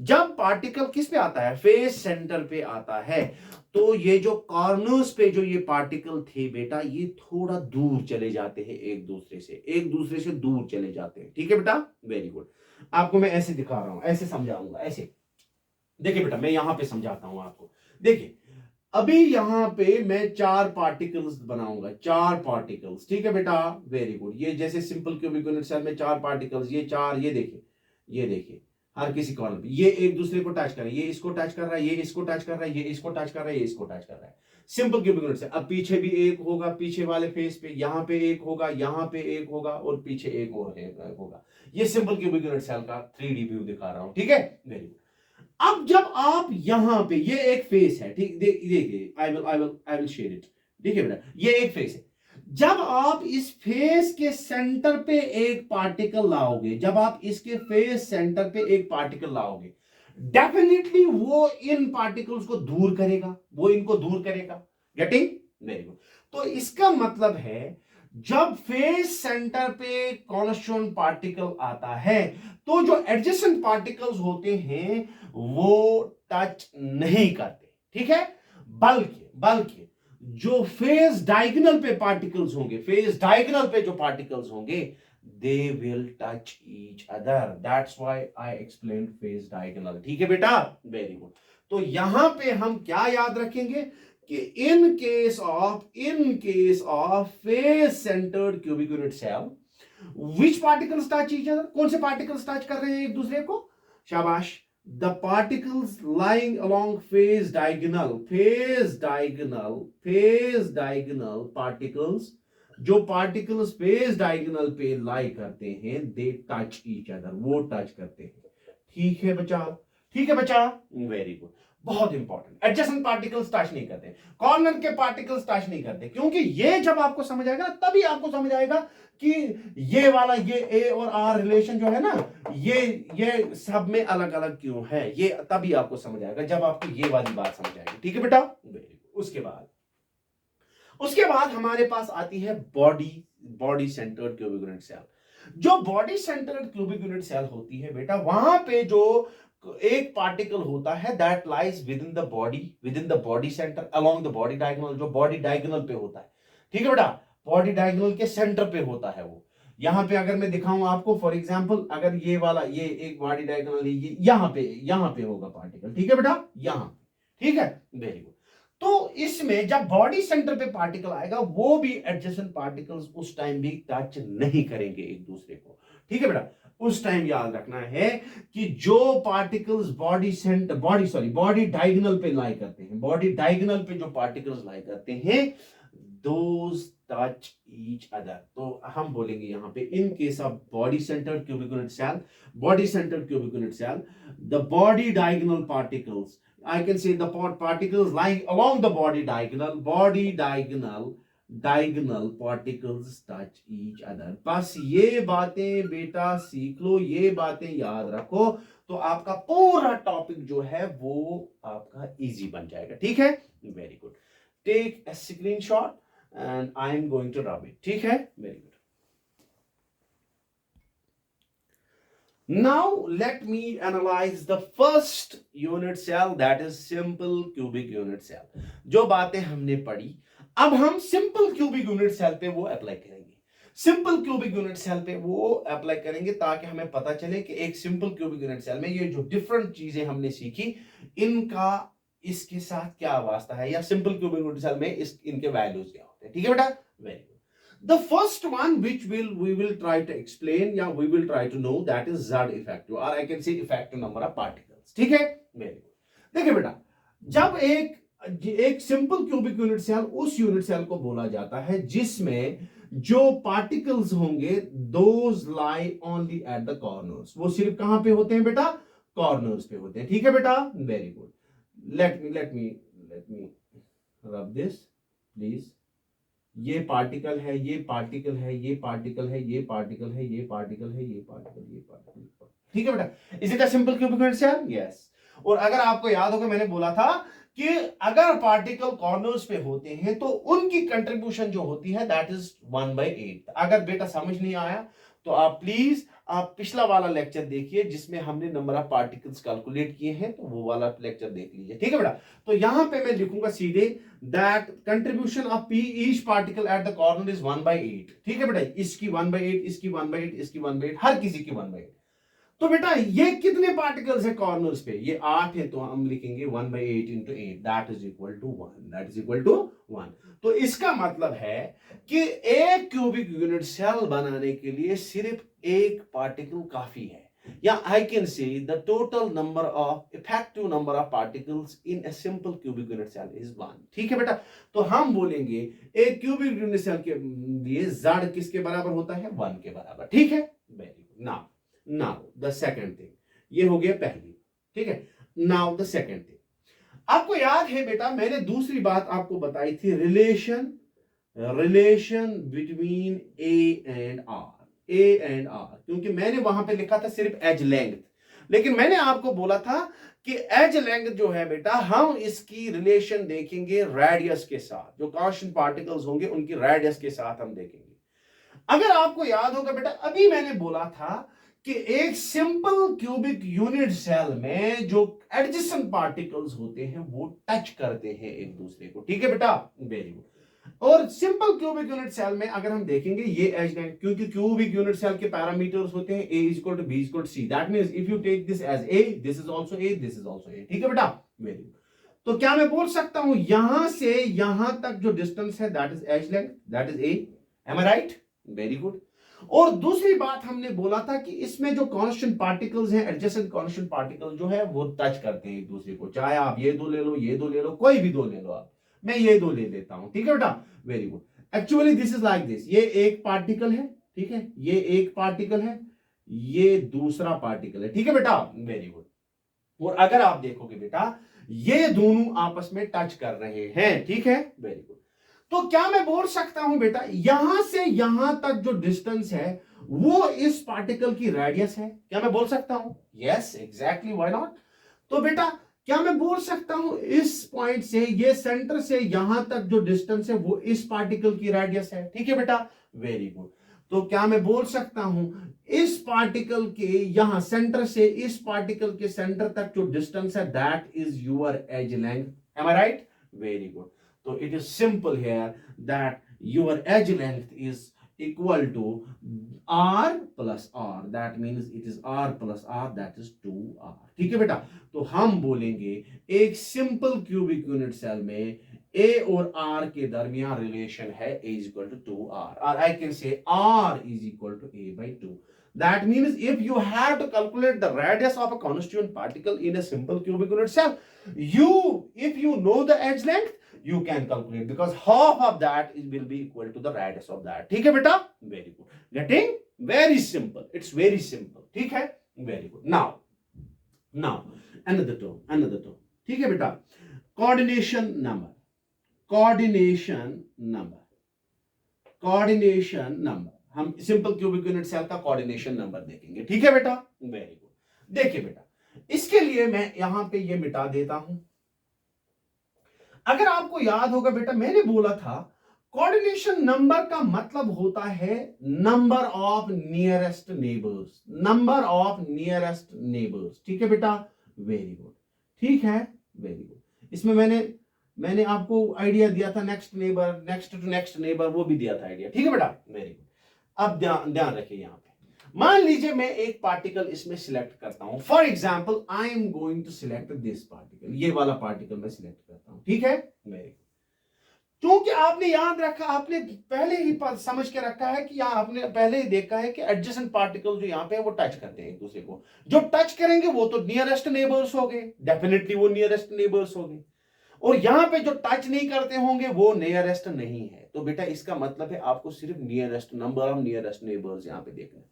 जब पार्टिकल किस पे आता है? फेस सेंटर पे आता है, तो ये जो कॉर्नर्स पे जो ये पार्टिकल थे बेटा, ये थोड़ा दूर चले जाते हैं एक दूसरे से दूर चले जाते हैं। ठीक है बेटा, वेरी गुड। आपको मैं ऐसे दिखा रहा हूं, ऐसे समझाऊंगा, ऐसे देखिए बेटा, मैं यहां पे समझाता हूं आपको। देखिए अभी यहां पे मैं 4 पार्टिकल्स बनाऊंगा, 4 पार्टिकल्स। ठीक है बेटा, वेरी गुड। ये जैसे सिंपल क्यूबिक यूनिट सेल में 4 पार्टिकल्स, ये 4, ये देखिए हर किसी कॉर्नर पे ये एक दूसरे को टच कर रहा है, ये इसको टच कर रहा है, ये इसको टच कर रहा है, ये इसको टच कर रहा है, ये इसको टच कर रहा है। Simple cubic unit cell. अब पीछे भी एक होगा, पीछे वाले फेस पे यहां पे एक होगा, यहां पे एक होगा और पीछे एक और होगा। ये सिंपल क्यूबिक यूनिट सेल का 3D व्यू दिखा रहा हूं, ठीक है। Very good. अब जब आप यहां पे ये एक फेस है, ठीक, देखिए आई विल शेयर इट। देखिए बेटा ये एक फेस है। जब आप इस फेस के सेंटर पे एक पार्टिकल लाओगे, जब आप इसके फेस सेंटर पे एक पार्टिकल लाओगे, डेफिनेटली वो इन पार्टिकल्स को दूर करेगा, वो इनको दूर करेगा। गेटिंग? Very good. तो इसका मतलब है जब फेस सेंटर पे कॉन्स्टिट्यूएंट पार्टिकल आता है तो जो एडजेसेंट पार्टिकल्स होते हैं वो टच नहीं करते, ठीक है। बल्कि जो फेस डायगोनल पे पार्टिकल्स होंगे, फेस डायगोनल पे जो पार्टिकल्स होंगे, they will touch each other. That's why I explain face diagonal, ठीक है बेटा। Very good. तो यहां पे हम क्या याद रखेंगे कि in case of face centred cubic unit cell, which particles touch each other, कौन से पार्टिकल्स टच कर रहे हैं एक दूसरे को? शाबाश। The particles lying along phase diagonal particles, जो particles phase diagonal पे lie करते हैं, they touch each other, वो touch करते हैं। ठीक है बच्चा, ठीक है बच्चा, वेरी गुड। बहुत इंपॉर्टेंट। एडजेसेंट पार्टिकल्स टच नहीं करते, कॉर्नर के पार्टिकल्स टच नहीं करते, क्योंकि ये जब आपको समझ आएगा तभी आपको समझ आएगा कि ये वाला, ये ए और आर रिलेशन जो है ना, ये सब में अलग अलग क्यों है, ये तभी आपको समझ आएगा जब आपको ये वाली बात समझ आएगी, ठीक है बेटा। उसके बाद हमारे पास आती है body centred cubic unit cell. जो body centred cubic unit cell होती है बेटा, वहां पे जो एक पार्टिकल होता है that lies with in the body centre along the body diagonal, जो बॉडी डायगोनल पे होता है, ठीक है बेटा। बॉडी डायगोनल के सेंटर पे होता है वो। यहां पे अगर मैं दिखाऊं आपको, फॉर एग्जांपल, अगर ये वाला, ये एक बॉडी डायगोनल है, ये यहां पे होगा पार्टिकल, ठीक है बेटा, यहां, ठीक है। Very good. तो इसमें जब बॉडी सेंटर पे पार्टिकल आएगा, वो भी एडजेसेंट पार्टिकल्स उस टाइम भी टच नहीं करेंगे एक दूसरे को, ठीक है बेटा। उस टाइम याद रखना है कि जो पार्टिकल्स बॉडी डायगोनल पे लाई करते हैं, बॉडी डायगोनल पे जो पार्टिकल्स लाई करते हैं, दोज टच ईच अदर। तो हम बोलेंगे यहां पे in case of body centred cubic unit cell, the body diagonal particles, I can say the particles lying along the body diagonal particles touch each other। बस ये बातें बेटा सीख लो, ये बातें याद रखो, तो आपका पूरा टॉपिक जो है वो आपका इजी बन जाएगा, ठीक है। Very good. Take a screenshot and I am going to rub it, ठीक है। Very good. Now let me analyze the first unit cell, that is simple cubic unit cell। जो बातें हमने पढ़ी, अब हम सिंपल क्यूबिक यूनिट सेल पे वो अप्लाई करेंगे। सिंपल क्यूबिक यूनिट सेल पे वो अप्लाई करेंगे ताकि हमें पता चले कि एक सिंपल क्यूबिक यूनिट सेल में ये जो डिफरेंट चीजें हमने सीखी, इनका इसके साथ क्या वास्ता है, या सिंपल क्यूबिक यूनिट सेल में इनके वैल्यूज क्या होते हैं, ठीक है बेटा। Very good. The first one which we will try to explain, या we will try to know, that is Z effective, or I can say effective number of particles, ठीक है। Very good. देखिए बेटा, जब एक सिंपल क्यूबिक यूनिट सेल उस यूनिट सेल को बोला जाता है जिसमें जो पार्टिकल्स होंगे those lie only at the corners, वो सिर्फ कहां पे होते हैं बेटा? कॉर्नर्स पे होते हैं, ठीक है बेटा। Very good. Let me rub this please. ये पार्टिकल है, ये पार्टिकल है, ये पार्टिकल है, ये पार्टिकल है, ये पार्टिकल है, ये पार्टिकल, ठीक है बेटा। Is it a simple cubic unit cell? Yes. और अगर आपको याद होगा, मैंने बोला था कि अगर पार्टिकल कॉर्नर्स पे होते हैं तो उनकी कंट्रीब्यूशन जो होती है दैट इज 1/8। अगर बेटा समझ नहीं आया तो आप प्लीज पिछला वाला लेक्चर देखिए जिसमें हमने नंबर ऑफ पार्टिकल्स कैलकुलेट किए हैं, तो वो वाला लेक्चर देख लीजिए, ठीक है बेटा। तो यहां पे मैं लिखूंगा सीधे that contribution of P each particle at the corner is 1/8, ठीक है बेटा। इसकी 1/8, इसकी 1/8, इसकी 1/8, हर किसी की 1/8। तो बेटा ये कितने पार्टिकल्स है कॉर्नर्स पे? ये 8 है, तो हम लिखेंगे 1/8 into 8, that is equal to 1। तो इसका मतलब है कि एक क्यूबिक यूनिट सेल बनाने के लिए सिर्फ एक पार्टिकल काफी है। Yeah, I can say the total number of effective number of particles in a simple cubic unit cell is 1. ठीक है बेटा, तो हम बोलेंगे एक क्यूबिक यूनिट सेल के लिए z किसके बराबर होता है? 1 के बराबर। ठीक है, very good. Now the second thing, ये हो गया पहली, ठीक है। नाउ द सेकंड थिंग, आपको याद है बेटा मैंने दूसरी बात आपको बताई थी, relation between a and r, क्योंकि मैंने वहां पे लिखा था सिर्फ एज लेंथ, लेकिन मैंने आपको बोला था कि एज लेंथ जो है बेटा हम इसकी रिलेशन देखेंगे रेडियस के साथ, जो कांस्टेंट पार्टिकल्स होंगे उनकी रेडियस के साथ हम देखेंगे। अगर आपको याद होगा बेटा, अभी मैंने बोला था कि एक सिंपल क्यूबिक यूनिट सेल में जो एडजेसेंट पार्टिकल्स होते हैं वो टच करते हैं एक दूसरे को। ठीक है बेटा, वेरी गुड। और सिंपल क्यूबिक यूनिट सेल में अगर हम देखेंगे ये एज लाइन, क्योंकि क्यूबिक यूनिट सेल के पैरामीटर्स होते हैं a equal to b equal to c, that means if you take this edge a, this is also a, this is also a। ठीक है बेटा, वेरी गुड। तो क्या मैं बोल सकता हूं यहां से यहां तक जो डिस्टेंस है that is edge length, that is a, am I right? Very good. और दूसरी बात हमने बोला था कि इसमें जो कांस्टेंट पार्टिकल्स हैं, एडजेसेंट कांस्टेंट पार्टिकल्स जो है वो टच करते हैं एक दूसरे को, चाहे आप ये दो ले लो, ये दो ले लो, कोई भी दो ले लो आप, मैं ये दो ले लेता हूं। ठीक है बेटा, very good. Actually this is like this, ये एक पार्टिकल है, ठीक है, ये एक पार्टिकल है, ये दूसरा पार्टिकल है। ठीक है बेटा, वेरी गुड। और अगर आप देखोगे बेटा ये दोनों आपस में टच कर रहे हैं, ठीक है, वेरी गुड। तो क्या मैं बोल सकता हूं बेटा यहां से यहां तक जो डिस्टेंस है वो इस पार्टिकल की रेडियस है? क्या मैं बोल सकता हूं? Yes, exactly, why not. तो बेटा क्या मैं बोल सकता हूं इस पॉइंट से, ये सेंटर से यहां तक जो डिस्टेंस है वो इस पार्टिकल की रेडियस है? ठीक है बेटा, वेरी गुड। तो क्या मैं बोल सकता हूं इस पार्टिकल के यहां सेंटर से इस पार्टिकल के सेंटर तक जो डिस्टेंस है that is your edge length, am I right? Very good. So it is simple here that your edge length is equal to r plus r, that means it is r plus r, that is 2r। ठीक है बेटा, तो हम बोलेंगे एक सिंपल क्यूबिक यूनिट सेल में a और r के दरमियान रिलेशन है a is equal to 2r, or I can say r is equal to a by 2। That means if you have to calculate the radius of a constituent particle in a simple cubic unit cell, if you know the edge length, you can calculate, because half of that will be equal to the radius of that। ठीक है बेटा, very good, getting very simple, it's very simple। ठीक है, very good। now another term, ठीक है बेटा, coordination number, हम सिंपल क्यूबिक यूनिट सेल का कोऑर्डिनेशन नंबर देखेंगे। ठीक है बेटा, वेरी गुड। देखिए बेटा, इसके लिए मैं यहां पे ये मिटा देता हूं। अगर आपको याद होगा बेटा मैंने बोला था कोऑर्डिनेशन नंबर का मतलब होता है नंबर ऑफ नियरेस्ट नेबर्स। ठीक है बेटा, वेरी गुड। ठीक है, वेरी गुड। इसमें मैंने आपको आइडिया दिया था नेक्स्ट टू नेक्स्ट नेबर, वो भी दिया था आइडिया। ठीक है बेटा, वेरी गुड। अब ध्यान रखिए यहां पे, मान लीजिए मैं एक पार्टिकल इसमें सिलेक्ट करता हूं, for example I am going to select this particle, ये वाला पार्टिकल मैं सिलेक्ट करता हूं। ठीक है, वेरी, क्योंकि आपने याद रखा, आपने पहले ही समझ के रखा है कि यहां आपने पहले ही देखा है कि एडजेसेंट पार्टिकल जो यहां पे है वो टच करते हैं एक दूसरे को, जो टच करेंगे वो तो नियरेस्ट नेबर्स हो गए, डेफिनेटली वो नियरेस्ट नेबर्स हो गए, और यहां पे जो टच नहीं करते होंगे वो नियरेस्ट नहीं है। तो बेटा इसका मतलब है आपको सिर्फ nearest number of nearest neighbours यहां पे देखना है।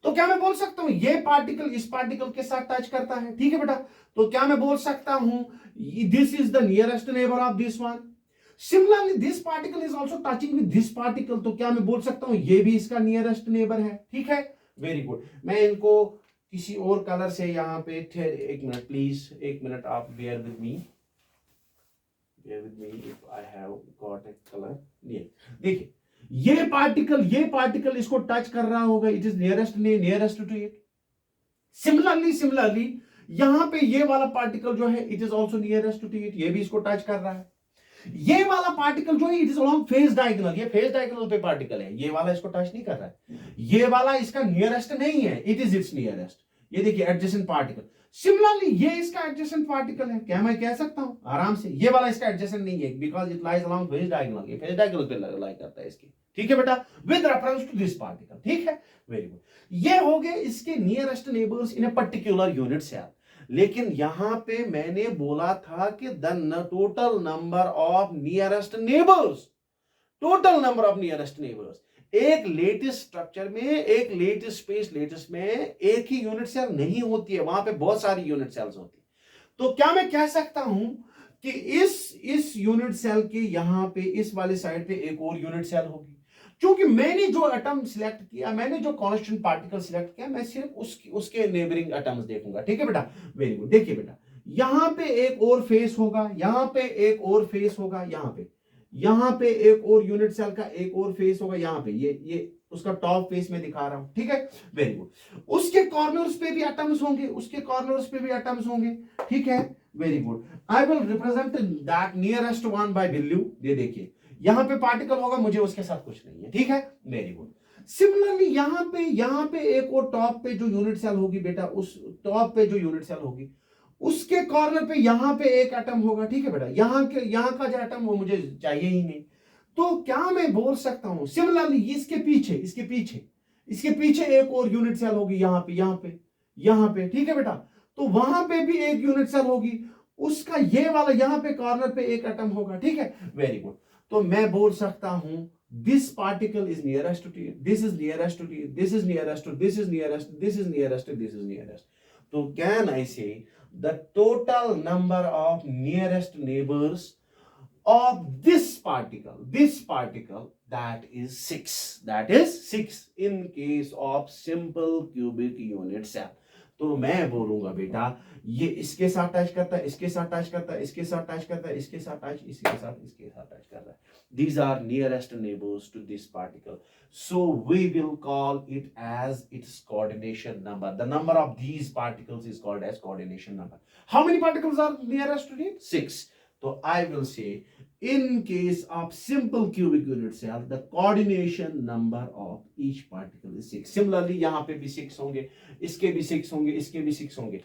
तो क्या मैं बोल सकता हूं ये पार्टिकल इस पार्टिकल के साथ टच करता है? ठीक है बेटा, तो क्या मैं बोल सकता हूं this is the nearest neighbour of this one, similarly this particle is also touching with this particle, तो क्या मैं बोल सकता हूं ये भी इसका नियरेस्ट नेबर है? ठीक है, वेरी गुड। मैं इनको किसी और कलर से यहां पे, एक मिनट प्लीज, एक मिनट आप bear with me if I have got a color। देखिए ये पार्टिकल इसको टच कर रहा होगा, it is nearest to it. Similarly यहां पे ये वाला पार्टिकल जो है it is also nearest to it, ये भी इसको टच कर रहा है। ये वाला पार्टिकल जो है it is along face diagonal, ये फेज डायगोनल पे पार्टिकल है, ये वाला इसको टच नहीं कर रहा है, ये वाला इसका नियरेस्ट नहीं है, इट इज इट्स नियरेस्ट। ये देखिए एडजेसेंट पार्टिकल, सिमिलरली ये इसका एडजेसेंट पार्टिकल है, क्या मैं कह सकता हूं आराम से ये वाला इसका एडजेसेंट नहीं है because it lies along face diagonal, ये फेज डायगोनल पे लाई करता है इसकी। ठीक है बेटा, with reference to this particle, ठीक है, वेरी गुड। ये हो गए इसके nearest neighbours in a particular unit cell. लेकिन यहां पे मैंने बोला था कि the total number of nearest neighbours, total number of nearest neighbours, एक लेटेस्ट स्ट्रक्चर में, एक लेटेस्ट स्पेस लेटेस्ट में एक ही यूनिट सेल नहीं होती है, वहां पे बहुत सारी यूनिट सेल्स होती है। तो क्या मैं कह सकता हूं कि इस यूनिट सेल के यहां पे इस वाले साइड पे एक और यूनिट सेल होगी। क्योंकि मैंने जो एटम सिलेक्ट किया, मैंने जो कांस्टेंट पार्टिकल सिलेक्ट किया, मैं सिर्फ उसके नेबरिंग एटम्स देखूंगा, ठीक है बेटा, वेरी गुड। देखिए बेटा, यहां पे एक और फेस होगा, यहां पे एक और फेस होगा, यहां पे एक और यूनिट सेल का एक और फेस होगा, यहां पे ये उसका टॉप फेस में दिखा रहा हूं, ठीक है, वेरी गुड। उसके कॉर्नर्स पे भी एटम्स होंगे, उसके कॉर्नर्स पे भी एटम्स होंगे, ठीक है, very good. I will represent that nearest one by value. ये देखिए, यहां पे पार्टिकल होगा, मुझे उसके साथ कुछ नहीं है, ठीक है, वेरी गुड। सिमिलरली यहां पे एक और टॉप पे जो यूनिट सेल होगी बेटा, उस टॉप पे जो यूनिट सेल होगी, उसके कॉर्नर पे यहां पे एक एटम होगा, ठीक है बेटा, यहां का जो एटम वो मुझे चाहिए ही नहीं। तो क्या मैं बोल सकता हूं, सिमिलरली इसके पीछे एक और यूनिट सेल होगी, यहां पे, ठीक है बेटा, तो वहां पे भी एक यूनिट सेल होगी, उसका ये वाला यहां पे कॉर्नर पे एक एटम होगा, ठीक है, वेरी गुड। तो मैं बोल सकता हूं this particle is nearest to T, this is nearest to T, this is nearest to, this is nearest, this is nearest, this is nearest. तो can I say the total number of nearest neighbors of this particle, that is 6 in case of simple cubic unit cell। तो मैं बोलूंगा बेटा, ये इसके साथ टच करता है, इसके साथ टच करता है, इसके साथ टच करता है, इसके साथ टच, इसके साथ टच कर रहा है। These are nearest neighbors to this particle, so we will call it as its coordination number. The number of these particles is called as coordination number. How many particles are nearest to it? 6. So I will say, in case of simple cubic unit cell, the coordination number of each particle is 6. Similarly, यहाँ पे भी 6 होंगे, इसके भी 6 होंगे, इसके भी 6 होंगे।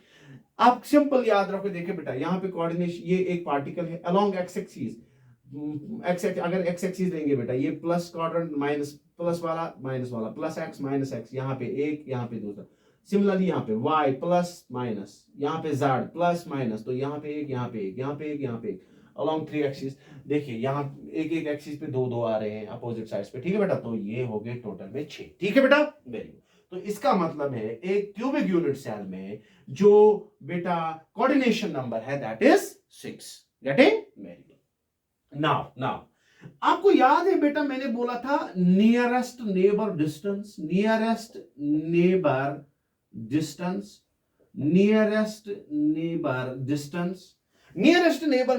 आप सिंपल याद रखो, देखिए बेटा, यहाँ पे कोऑर्डिनेशन, ये एक पार्टिकल है अलोंग एक्स एक्सिस, अगर एक्स एक्सिस लेंगे बेटा, ये प्लस क्वाड्रेंट, माइनस प्लस वाला माइनस वाला, प्लस एक्स माइनस एक्स, यहाँ पे एक, यहाँ पे दूसरा। सिमिलरली यहाँ पे y प्लस माइनस, यहाँ पे z प्लस माइनस, तो यहाँ पे एक, यहाँ पे एक, यहाँ पे एक, यहाँ पे एक, अलोंग 3 एक्सिस। देखिए यहाँ एक एक्सिस पे दो आ रहे हैं अपोजिट साइड्स पे, ठीक है बेटा, तो ये हो गए टोटल में 6, ठीक है बेटा, वेरी गुड। तो इसका मतलब है एक क्यूबिक यूनिट सेल में जो बेटा कोऑर्डिनेशन नंबर है, that is 6, getting, very good. Now आपको याद है बेटा, मैंने बोला था nearest neighbour distance, nearest neighbour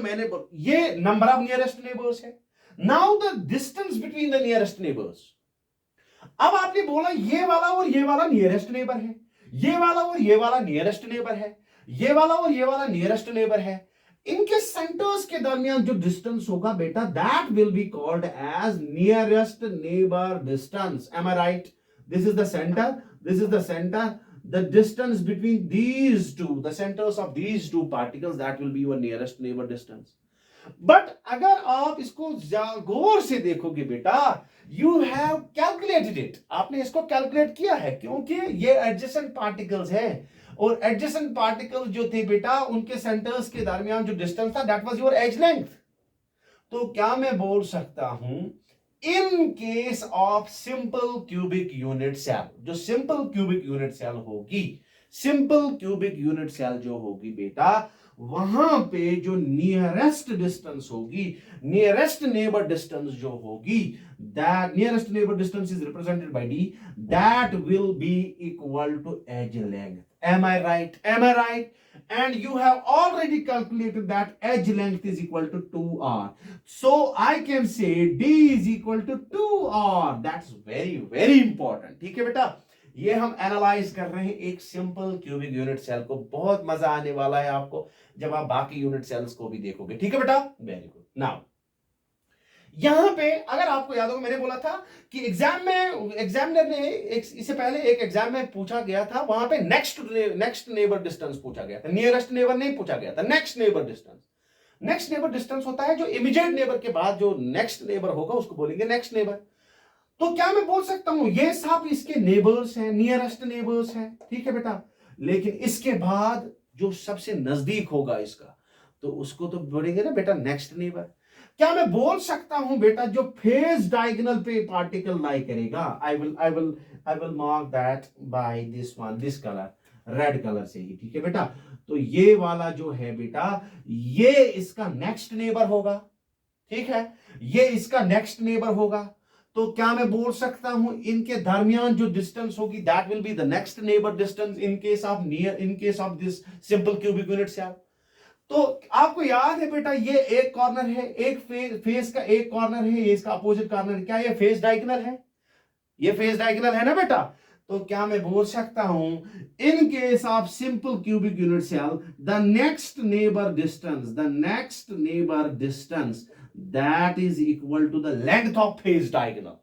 मैंने ये नंबर ऑफ नियरेस्ट नेबर्स है। Now the distance between the nearest neighbours. अब आपने बोला ये वाला और ये वाला नियरेस्ट नेबर है, ये वाला और ये वाला नियरेस्ट नेबर है, ये वाला और ये वाला नियरेस्ट नेबर है। इनके सेंटर्स के दरमियान जो डिस्टेंस होगा बेटा, that will be called as nearest neighbour distance. Am I right? This is the centre, this is the centre, the distance between these two, the centers of these two particles, that will be your nearest neighbor distance. But अगर आप इसको गौर से देखोगे बेटा, you have calculated it, आपने इसको कैलकुलेट किया है, क्योंकि ये adjacent particles है, और adjacent particles जो थे बेटा, उनके centers के दरमियान जो distance था, that was your edge length। तो क्या मैं बोल सकता हूं, in case of simple cubic unit cell, जो सिंपल क्यूबिक यूनिट सेल होगी, सिंपल क्यूबिक यूनिट सेल जो होगी बेटा, वहां पे जो नियरेस्ट डिस्टेंस होगी, नियरेस्ट नेबर डिस्टेंस जो होगी, that nearest neighbour distance is represented by d, that will be equal to edge length. Am I right? Am I right? And you have already calculated that edge length is equal to 2r. So I can say d is equal to 2r. That's very, very important. ठीक है बेटा, ये हम एनालाइज कर रहे हैं एक सिंपल क्यूबिक यूनिट सेल को। बहुत मजा आने वाला है आपको जब आप बाकी यूनिट सेल्स को भी देखोगे, ठीक है बेटा, वेरी गुड। नाउ यहां पे अगर आपको याद होगा, मैंने बोला था कि एग्जामिनर ने इससे पहले एक एग्जाम में पूछा गया था, वहां पे नेक्स्ट नेबर डिस्टेंस पूछा गया था, नियरेस्ट नेबर नहीं पूछा गया था, next neighbour distance. Next neighbour distance होता है जो इमीडिएट नेबर के बाद जो नेक्स्ट नेबर होगा उसको बोलेंगे नेक्स्ट नेबर। तो क्या मैं बोल सकता हूं ये सब इसके नेबर्स हैं, नियरेस्ट नेबर्स हैं, ठीक है बेटा, लेकिन इसके बाद जो सबसे नजदीक होगा इसका, तो उसको तो बोलेंगे ना बेटा नेक्स्ट नेबर। क्या मैं बोल सकता हूं बेटा जो फेज डायगोनल पे पार्टिकल लाई करेगा, I will mark that by this one, this colour, red colour से ही, ठीक है बेटा। तो ये वाला जो है बेटा, ये इसका नेक्स्ट नेबर होगा, ठीक है, ये इसका नेक्स्ट नेबर होगा। तो क्या मैं बोल सकता हूं इनके दरमियान जो डिस्टेंस होगी that will be the next neighbour distance in case of near, in case of this simple cubic unit cell. तो आपको याद है बेटा ये एक कॉर्नर है, एक फेस का एक कॉर्नर है, ये इसका अपोजिट कॉर्नर है, क्या ये फेस डायगोनल है? ये फेस डायगोनल है ना बेटा। तो क्या मैं बोल सकता हूं in case of simple cubic unit cell the next neighbour distance that is equal to the length of face diagonal.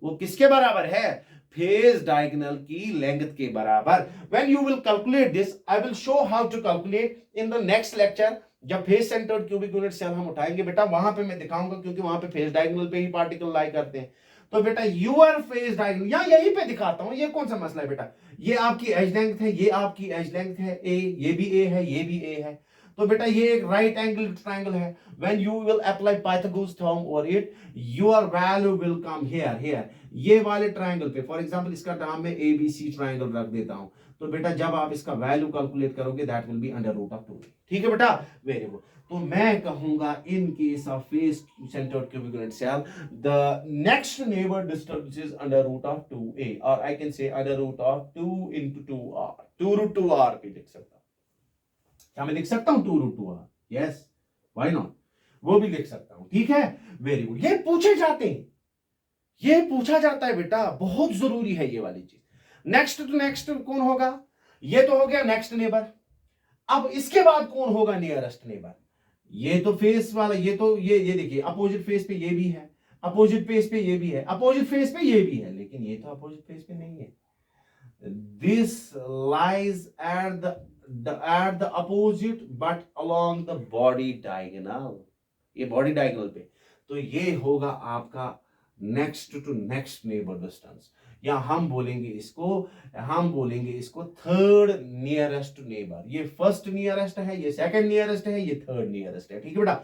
वो किसके बराबर है? फेज डायगोनल की लेंथ के बराबर। When you will calculate this, I will show how to calculate in the next lecture. जब face centred cubic unit cell हम उठाएंगे बेटा, वहां पे मैं दिखाऊंगा, क्योंकि वहां पे फेज डायगोनल पे ही पार्टिकल लाई करते हैं। तो बेटा यूर फेज डायगोनल यहां यहीं पे दिखाता हूं, ये कौन सा मसला है बेटा, ये आपकी एज लेंथ है, ये आपकी एज लेंथ है ए, ये भी ए है, ये भी ए है। तो बेटा ये एक राइट एंगल ट्रायंगल है। When you will apply Pythagoras theorem और it, your value will come here ये वाले ट्रायंगल पे। फॉर एग्जांपल इसका नाम मैं एबीसी ट्रायंगल रख देता हूं। तो बेटा जब आप इसका वैल्यू कैलकुलेट करोगे that will be under root of 2, ठीक है बेटा, वेरी गुड। तो मैं कहूंगा in case of face centred cubic unit cell the next neighbour distance is under root of 2a, और I can say under root of 2 into 2r, 2 root 2r भी लिख सकता हूं। क्या मैं लिख सकता हूं 2 root 2r? Yes, why not, वो भी लिख सकता हूं, ठीक है, वेरी गुड। ये पूछे जाते हैं, ये पूछा जाता है बेटा, बहुत जरूरी है ये वाली चीज। नेक्स्ट टू नेक्स्ट कौन होगा? ये तो हो गया नेक्स्ट नेबर। अब इसके बाद कौन होगा नियरेस्ट नेबर? ये तो फेस वाला, ये तो ये देखिए अपोजिट फेस पे ये भी है, अपोजिट फेस पे ये भी है, अपोजिट फेस पे ये भी है, लेकिन ये तो अपोजिट फेस पे नहीं है। This lies at the opposite but along the body diagonal, ये बॉडी डायगोनल पे। तो ये होगा आपका next to next neighbour distance, या हम बोलेंगे इसको थर्ड नियरेस्ट नेबर। ये फर्स्ट नियरेस्ट है, ये सेकंड नियरेस्ट है, ये थर्ड नियरेस्ट है, ठीक है बेटा।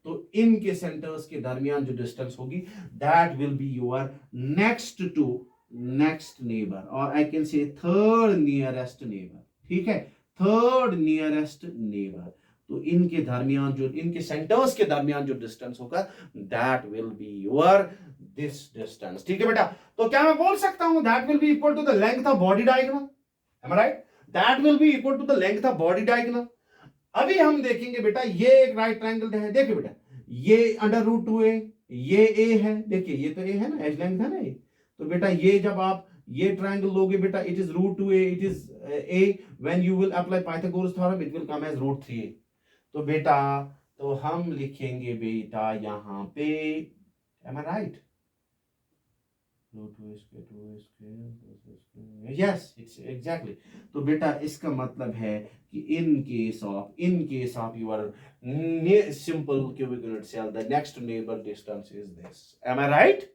तो इनके सेंटर्स के दरमियान जो डिस्टेंस होगी that will be your next to next neighbour, और I can say third nearest neighbour, ठीक है, थर्ड नियरेस्ट नेबर। तो इनके दरमियान जो, इनके सेंटर्स के दरमियान जो डिस्टेंस होगा that will be your this distance, ठीक है बेटा। तो क्या मैं बोल सकता हूं that will be equal to the length of body diagonal, am I right? That will be equal to the length of body diagonal. अभी हम देखेंगे बेटा, ये एक राइट ट्रायंगल है, देखिए बेटा, ये अंडर रूट 2a, ये a है, देखिए ये तो a है ना, एज लेंथ है ना ये। तो बेटा ये जब आप ये ट्रायंगल लोगे बेटा, it is root 2a, it is a, when you will apply Pythagoras theorem it will come as root 3a। तो बेटा तो हम लिखेंगे बेटा यहां पे, am I right, yes it's exactly. तो बेटा इसका मतलब है कि in case of your simple cubic unit cell the next neighbour distance is this, am I right?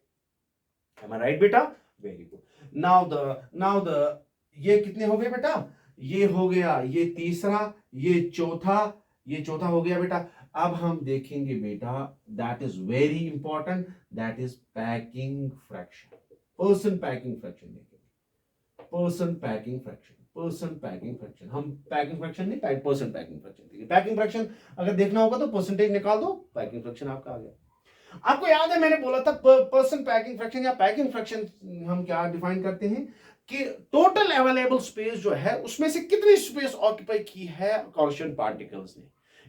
Am I right बेटा, वेरी गुड। नाउ द ये कितने हो गए बेटा? ये हो गया, ये तीसरा, ये चौथा हो गया बेटा। अब हम देखेंगे बेटा that is very important, that is packing fraction, person packing fraction देखेंगे, पर्सन पैकिंग फ्रैक्शन। हम पैकिंग फ्रैक्शन नहीं, पर्सन पैकिंग फ्रैक्शन देखेंगे। पैकिंग फ्रैक्शन अगर देखना होगा तो परसेंटेज निकाल दो, पैकिंग फ्रैक्शन आपका आ गया। आपको याद है मैंने बोला था पर्सन पैकिंग फ्रैक्शन या पैकिंग फ्रैक्शन हम क्या डिफाइन करते हैं कि टोटल अवेलेबल स्पेस जो है उसमें से कितनी स्पेस ऑक्यूपाई की है कांस्टेंट पार्टिकल्स ने,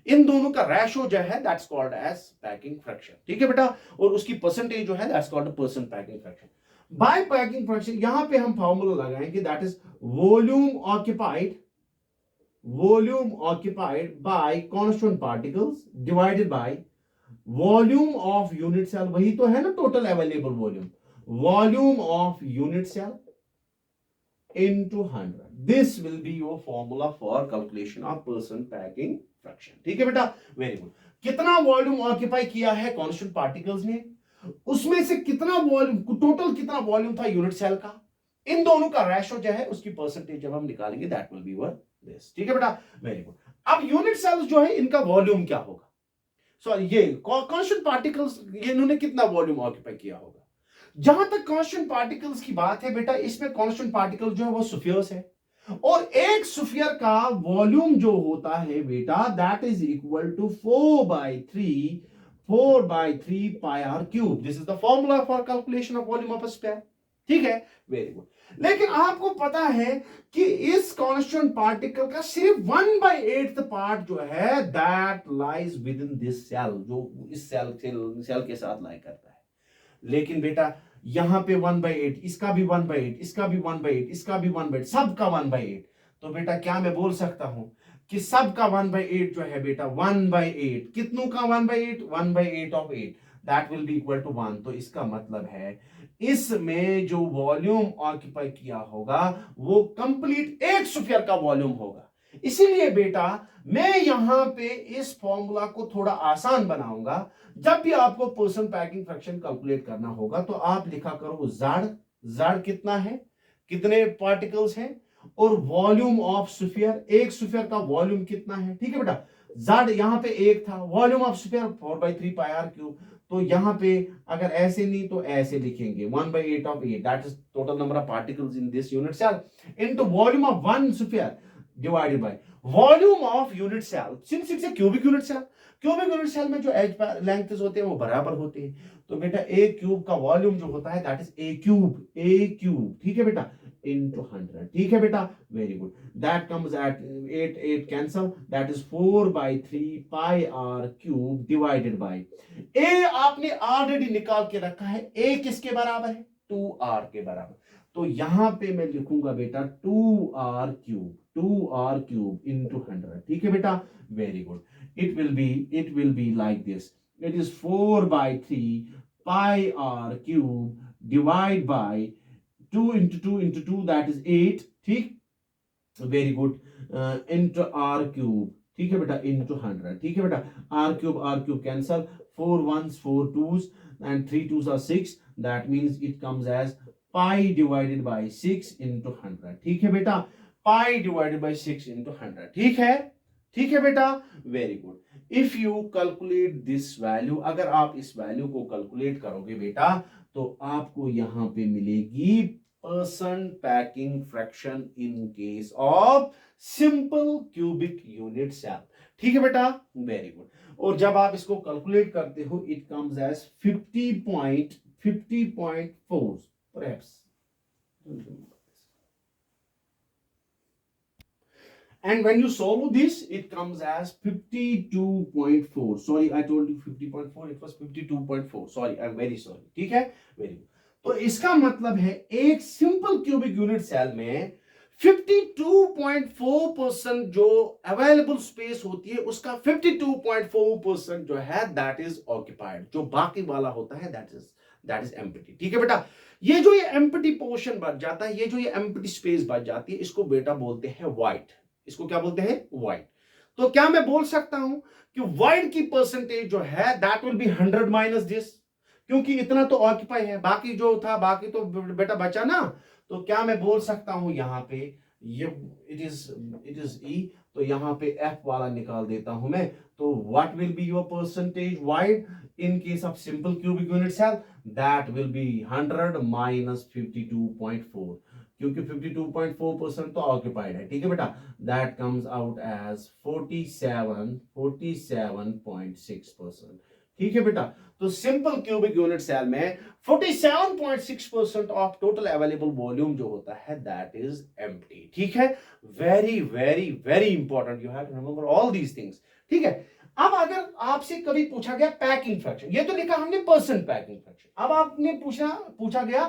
इन दोनों का रेशो जो है that's called as packing fraction, ठीक है बेटा। और उसकी परसेंटेज जो है that's called percent packing fraction. By packing fraction यहां पे हम फार्मूला लगाएंगे that is volume occupied by constant particles divided by volume of unit cell, वही तो है ना total available volume, volume of unit cell into 100. This will be your formula for calculation of person packing fraction, ठीक है बेटा, वेरी गुड। कितना वॉल्यूम ऑक्यूपाई किया है कांस्टेंट पार्टिकल्स ने, उसमें से कितना वॉल्यूम, टोटल कितना वॉल्यूम था यूनिट सेल का, इन दोनों का रेशो जो है उसकी परसेंटेज जब हम निकालेंगे that will B were this. ठीक है बेटा, वेरी गुड। अब यूनिट सेल्स जो है इनका वॉल्यूम क्या होगा, सॉरी ये कांस्टेंट पार्टिकल्स, ये इन्होंने कितना वॉल्यूम ऑक्यूपाई किया होगा। जहां तक कांस्टेंट पार्टिकल्स की बात है बेटा, इसमें कांस्टेंट पार्टिकल जो है वो स्फीयर्स है, और एक स्फीयर का वॉल्यूम जो होता है बेटा that is equal to 4/3 pi r cube. This is the formula for calculation of volume of a sphere. ठीक है, वेरी गुड। लेकिन आपको पता है कि इस कांस्टेंट पार्टिकल का सिर्फ 1/8 पार्ट जो है that lies within this cell, जो इस सेल के साथ लाई करता है। लेकिन बेटा यहां पे 1/8, इसका भी 1/8, इसका भी 1/8, इसका भी 1/8, सबका 1/8। तो बेटा क्या मैं बोल सकता हूं कि सबका 1/8 जो है बेटा 1/8, कितनों का 1/8, 1/8 of 8 that will be equal to 1। तो इसका मतलब है इसमें जो वॉल्यूम ऑक्यूपाई किया होगा वो कंप्लीट एक स्फीयर का वॉल्यूम होगा। इसीलिए बेटा मैं यहां पे इस फॉर्मूला को थोड़ा आसान बनाऊंगा। जब भी आपको पर्सन पैकिंग फ्रैक्शन कैलकुलेट करना होगा तो आप लिखा करो ज़ड कितना है, कितने पार्टिकल्स हैं, और वॉल्यूम ऑफ स्फीयर, एक स्फीयर का वॉल्यूम कितना है। ठीक है बेटा, ज़ड यहां पे एक था, volume of sphere 4/3 pi r cube. तो यहां पे अगर ऐसे नहीं तो ऐसे लिखेंगे 1/8 of 8 that is total number of particles in this unit cell into volume of one sphere divided by volume of unit cell, since it's a cubic unit cell. Cubic unit cell में जो एज लेंथ्स होते हैं वो बराबर होते हैं। तो बेटा ए क्यूब का वॉल्यूम जो होता है दैट इज ए क्यूब। ठीक है बेटा, into 100। ठीक है बेटा, very good. That comes at 8 cancel, that is 4/3 pi r cube divided by a आपने ऑलरेडी निकाल के रखा है, ए किसके बराबर है, 2r के बराबर। तो यहां पे मैं लिखूंगा बेटा 2r क्यूब इंटू 100। ठीक है बेटा, very good. it will be like this, it is 4/3 pi r cube divide by 2 into 2 into 2 that is 8। ठीक, very good, into r cube. ठीक है बेटा, इंटू 100। ठीक है बेटा, r cube cancel, 4 1s 4 2s and 3 2s are 6, that means it comes as pi divided by 6 into 100। ठीक है बेटा, pi divided by 6 into 100। ठीक है बेटा, very good. If you calculate this value, अगर आप इस वैल्यू को कैलकुलेट करोगे बेटा तो आपको यहां पे मिलेगी percent packing fraction in case of simple cubic unit cell. ठीक है बेटा, वेरी गुड। और जब आप इसको कैलकुलेट करते हो it comes as 50.4 perhaps, and when you solve this it comes as 52.4। sorry I told you 50.4, it was 52.4, sorry I'm very sorry। ठीक है, वेरी गुड। तो इसका मतलब है एक सिंपल क्यूबिक यूनिट सेल में 52.4% जो अवेलेबल स्पेस होती है उसका 52.4% जो है दैट इज ऑक्यूपाइड, जो बाकी वाला होता है दैट इज एम्प्टी। ठीक है बेटा, ये जो ये एम्प्टी पोर्शन बच जाता है, ये जो ये एम्प्टी स्पेस बच जाती है, इसको बेटा बोलते हैं वाइड। इसको क्या बोलते हैं, वाइड। तो क्या मैं बोल सकता हूं कि वाइड की परसेंटेज जो है that will be 100 minus this, क्योंकि इतना तो ऑक्यूपाई है, बाकी जो था बाकी तो बेटा बचा ना। तो क्या मैं बोल सकता हूं यहां पे ये इट इज ई, तो यहां पे एफ वाला निकाल देता हूं मैं। तो what will be your percentage void in case of simple cubic unit cell, that will be 100 minus 52.4, क्योंकि 52.4% तो ऑक्यूपाइड है। ठीक है बेटा, दैट कम्स आउट एज 47.6%। ठीक है बेटा, तो सिंपल क्यूबिक यूनिट सेल में 47.6% ऑफ टोटल अवेलेबल वॉल्यूम जो होता है दैट इज एम्प्टी। ठीक है, very very very important, you have to remember all these things. ठीक है, अब अगर आपसे कभी पूछा गया पैकिंग फ्रैक्शन, ये तो लिखा हमने परसेंट पैकिंग फ्रैक्शन, अब आपने पूछा गया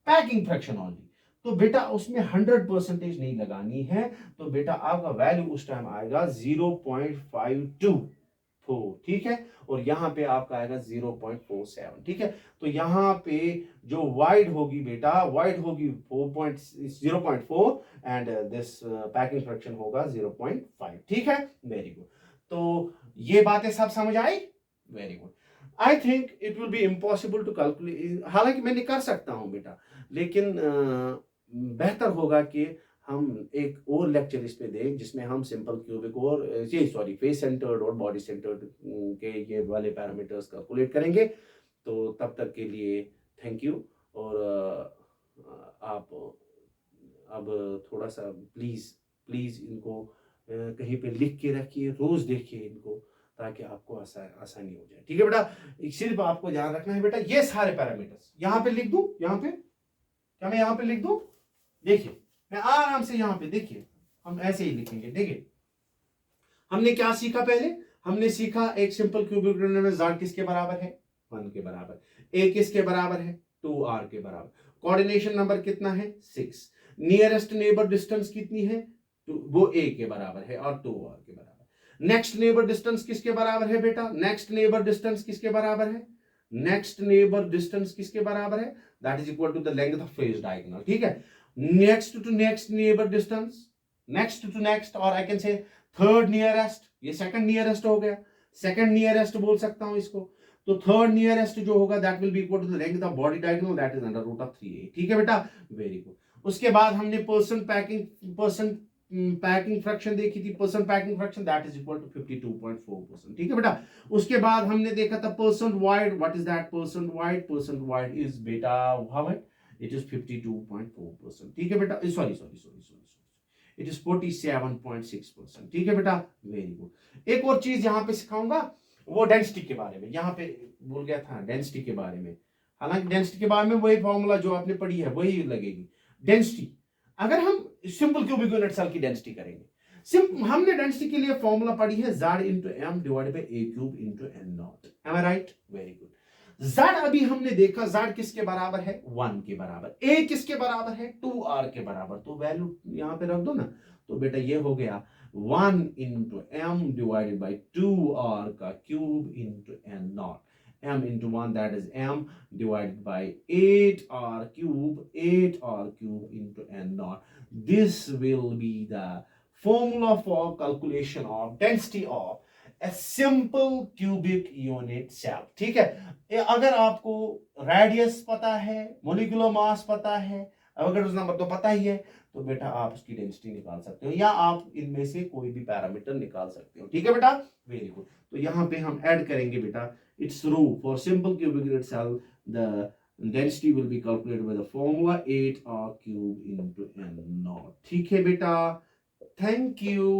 पैकिंग फ्रैक्शन ओनली, तो बेटा उसमें 100% नहीं लगानी है। तो बेटा आपका वैल्यू उस टाइम आएगा 0.524। ठीक है, और यहां पे आपका आएगा 0.47। ठीक है, तो यहां पे जो वाइड होगी बेटा, वाइड होगी 0.4 एंड दिस पैकिंग फ्रैक्शन होगा 0.5। ठीक है, वेरी गुड। तो ये बातें सब समझ आई, very good. I think it will be impossible to calculate, हालांकि मैं कर सकता हूं बेटा, लेकिन बेहतर होगा कि हम एक और लेक्चर इस पे दें जिसमें हम सिंपल क्यूबिक और ये सॉरी फेस सेंटर्ड और बॉडी सेंटर्ड के ये वाले पैरामीटर्स कैलकुलेट करेंगे। तो तब तक के लिए थैंक यू। और आप अब थोड़ा सा प्लीज़ प्लीज़ इनको कहीं पे लिख के रखिए, रोज़ देखिए इनको, ताकि आपको आसानी हो जाए। ठीक है बेटा, सिर्फ आपको ध्यान रखना है बेटा, ये सारे पैरामीटर्स यहाँ पे लिख दूं, यहाँ पे क्या मैं यहाँ पे लिख दूं? देखिए मैं आराम से यहाँ पे, देखिए हम ऐसे ही लिखेंगे। देखिए हमने क्या सीखा, पहले हमने सीखा एक सिंपल क्यूबिक यूनिट में z किसके बराबर है, 1 के बराबर, a किसके बराबर है, 2r के बराबर, कोऑर्डिनेशन नंबर कितना है, 6, नियरेस्ट नेबर डिस्टेंस कितनी है, वो a के बराबर है और 2r के बराबर। नेक्स्ट नेबर डिस्टेंस किसके बराबर है बेटा, नेक्स्ट नेबर डिस्टेंस किसके बराबर है, नेक्स्ट नेबर डिस्टेंस किसके बराबर है, that is equal to the length of face diagonal. ठीक है, next to next neighbour distance, next to next, और I can say third nearest, ये सेकंड नियरेस्ट हो गया, सेकंड नियरेस्ट बोल सकता हूं इसको। तो थर्ड नियरेस्ट जो होगा that will be equal to the length of body diagonal, that is under root of 3a। ठीक है बेटा, वेरी गुड। उसके बाद हमने पर्सन पैकिंग फ्रैक्शन देखी थी, percent packing fraction that is equal to 52.4%। ठीक है बेटा, उसके बाद हमने देखा था percent void, what is that percent void, percent void is बेटा हाउ मच, इट इज 52.4%। ठीक है बेटा, सॉरी इट इज 47.6%। ठीक है बेटा, वेरी गुड। एक और चीज यहाँ पे सिखाऊंगा, वो डेंसिटी के बारे में, यहाँ पे भूल गया था डेंसिटी के बारे में। हालांकि डेंसिटी के बारे में वही फॉर्मूला जो आपने पढ़ी है वही लगेगी। डेंसिटी, अगर हम सिंपल क्यूबिक यूनिट सेल की डेंसिटी करेंगे, हमने डेंसिटी के लिए फॉर्मूला पढ़ी है z into M divided by a cube into N naught. Am I right, very good. z अभी हमने देखा, z किसके बराबर है, 1 के बराबर, a किसके बराबर है, 2r के बराबर, तो वैल्यू यहां पे रख दो ना, तो बेटा ये हो गया 1 into M divided by 2r का cube into N naught, m into 1 that is m divided by 8r cube into n naught. This will be the formula for calculation of density of a simple cubic unit cell. ठीक है, अगर आपको रेडियस पता है, मोलिकुलर मास पता है, अगर उस नंबर तो पता ही है, तो बेटा आप उसकी डेंसिटी निकाल सकते हो, या आप इनमें से कोई भी पैरामीटर निकाल सकते हो। ठीक है बेटा, वेरी गुड। तो यहाँ पे हम ऐड करेंगे बेटा, its rule for simple cubic unit cell, the density will be calculated by the formula 8r cube into n naught. ठीक है बेटा, थैंक यू।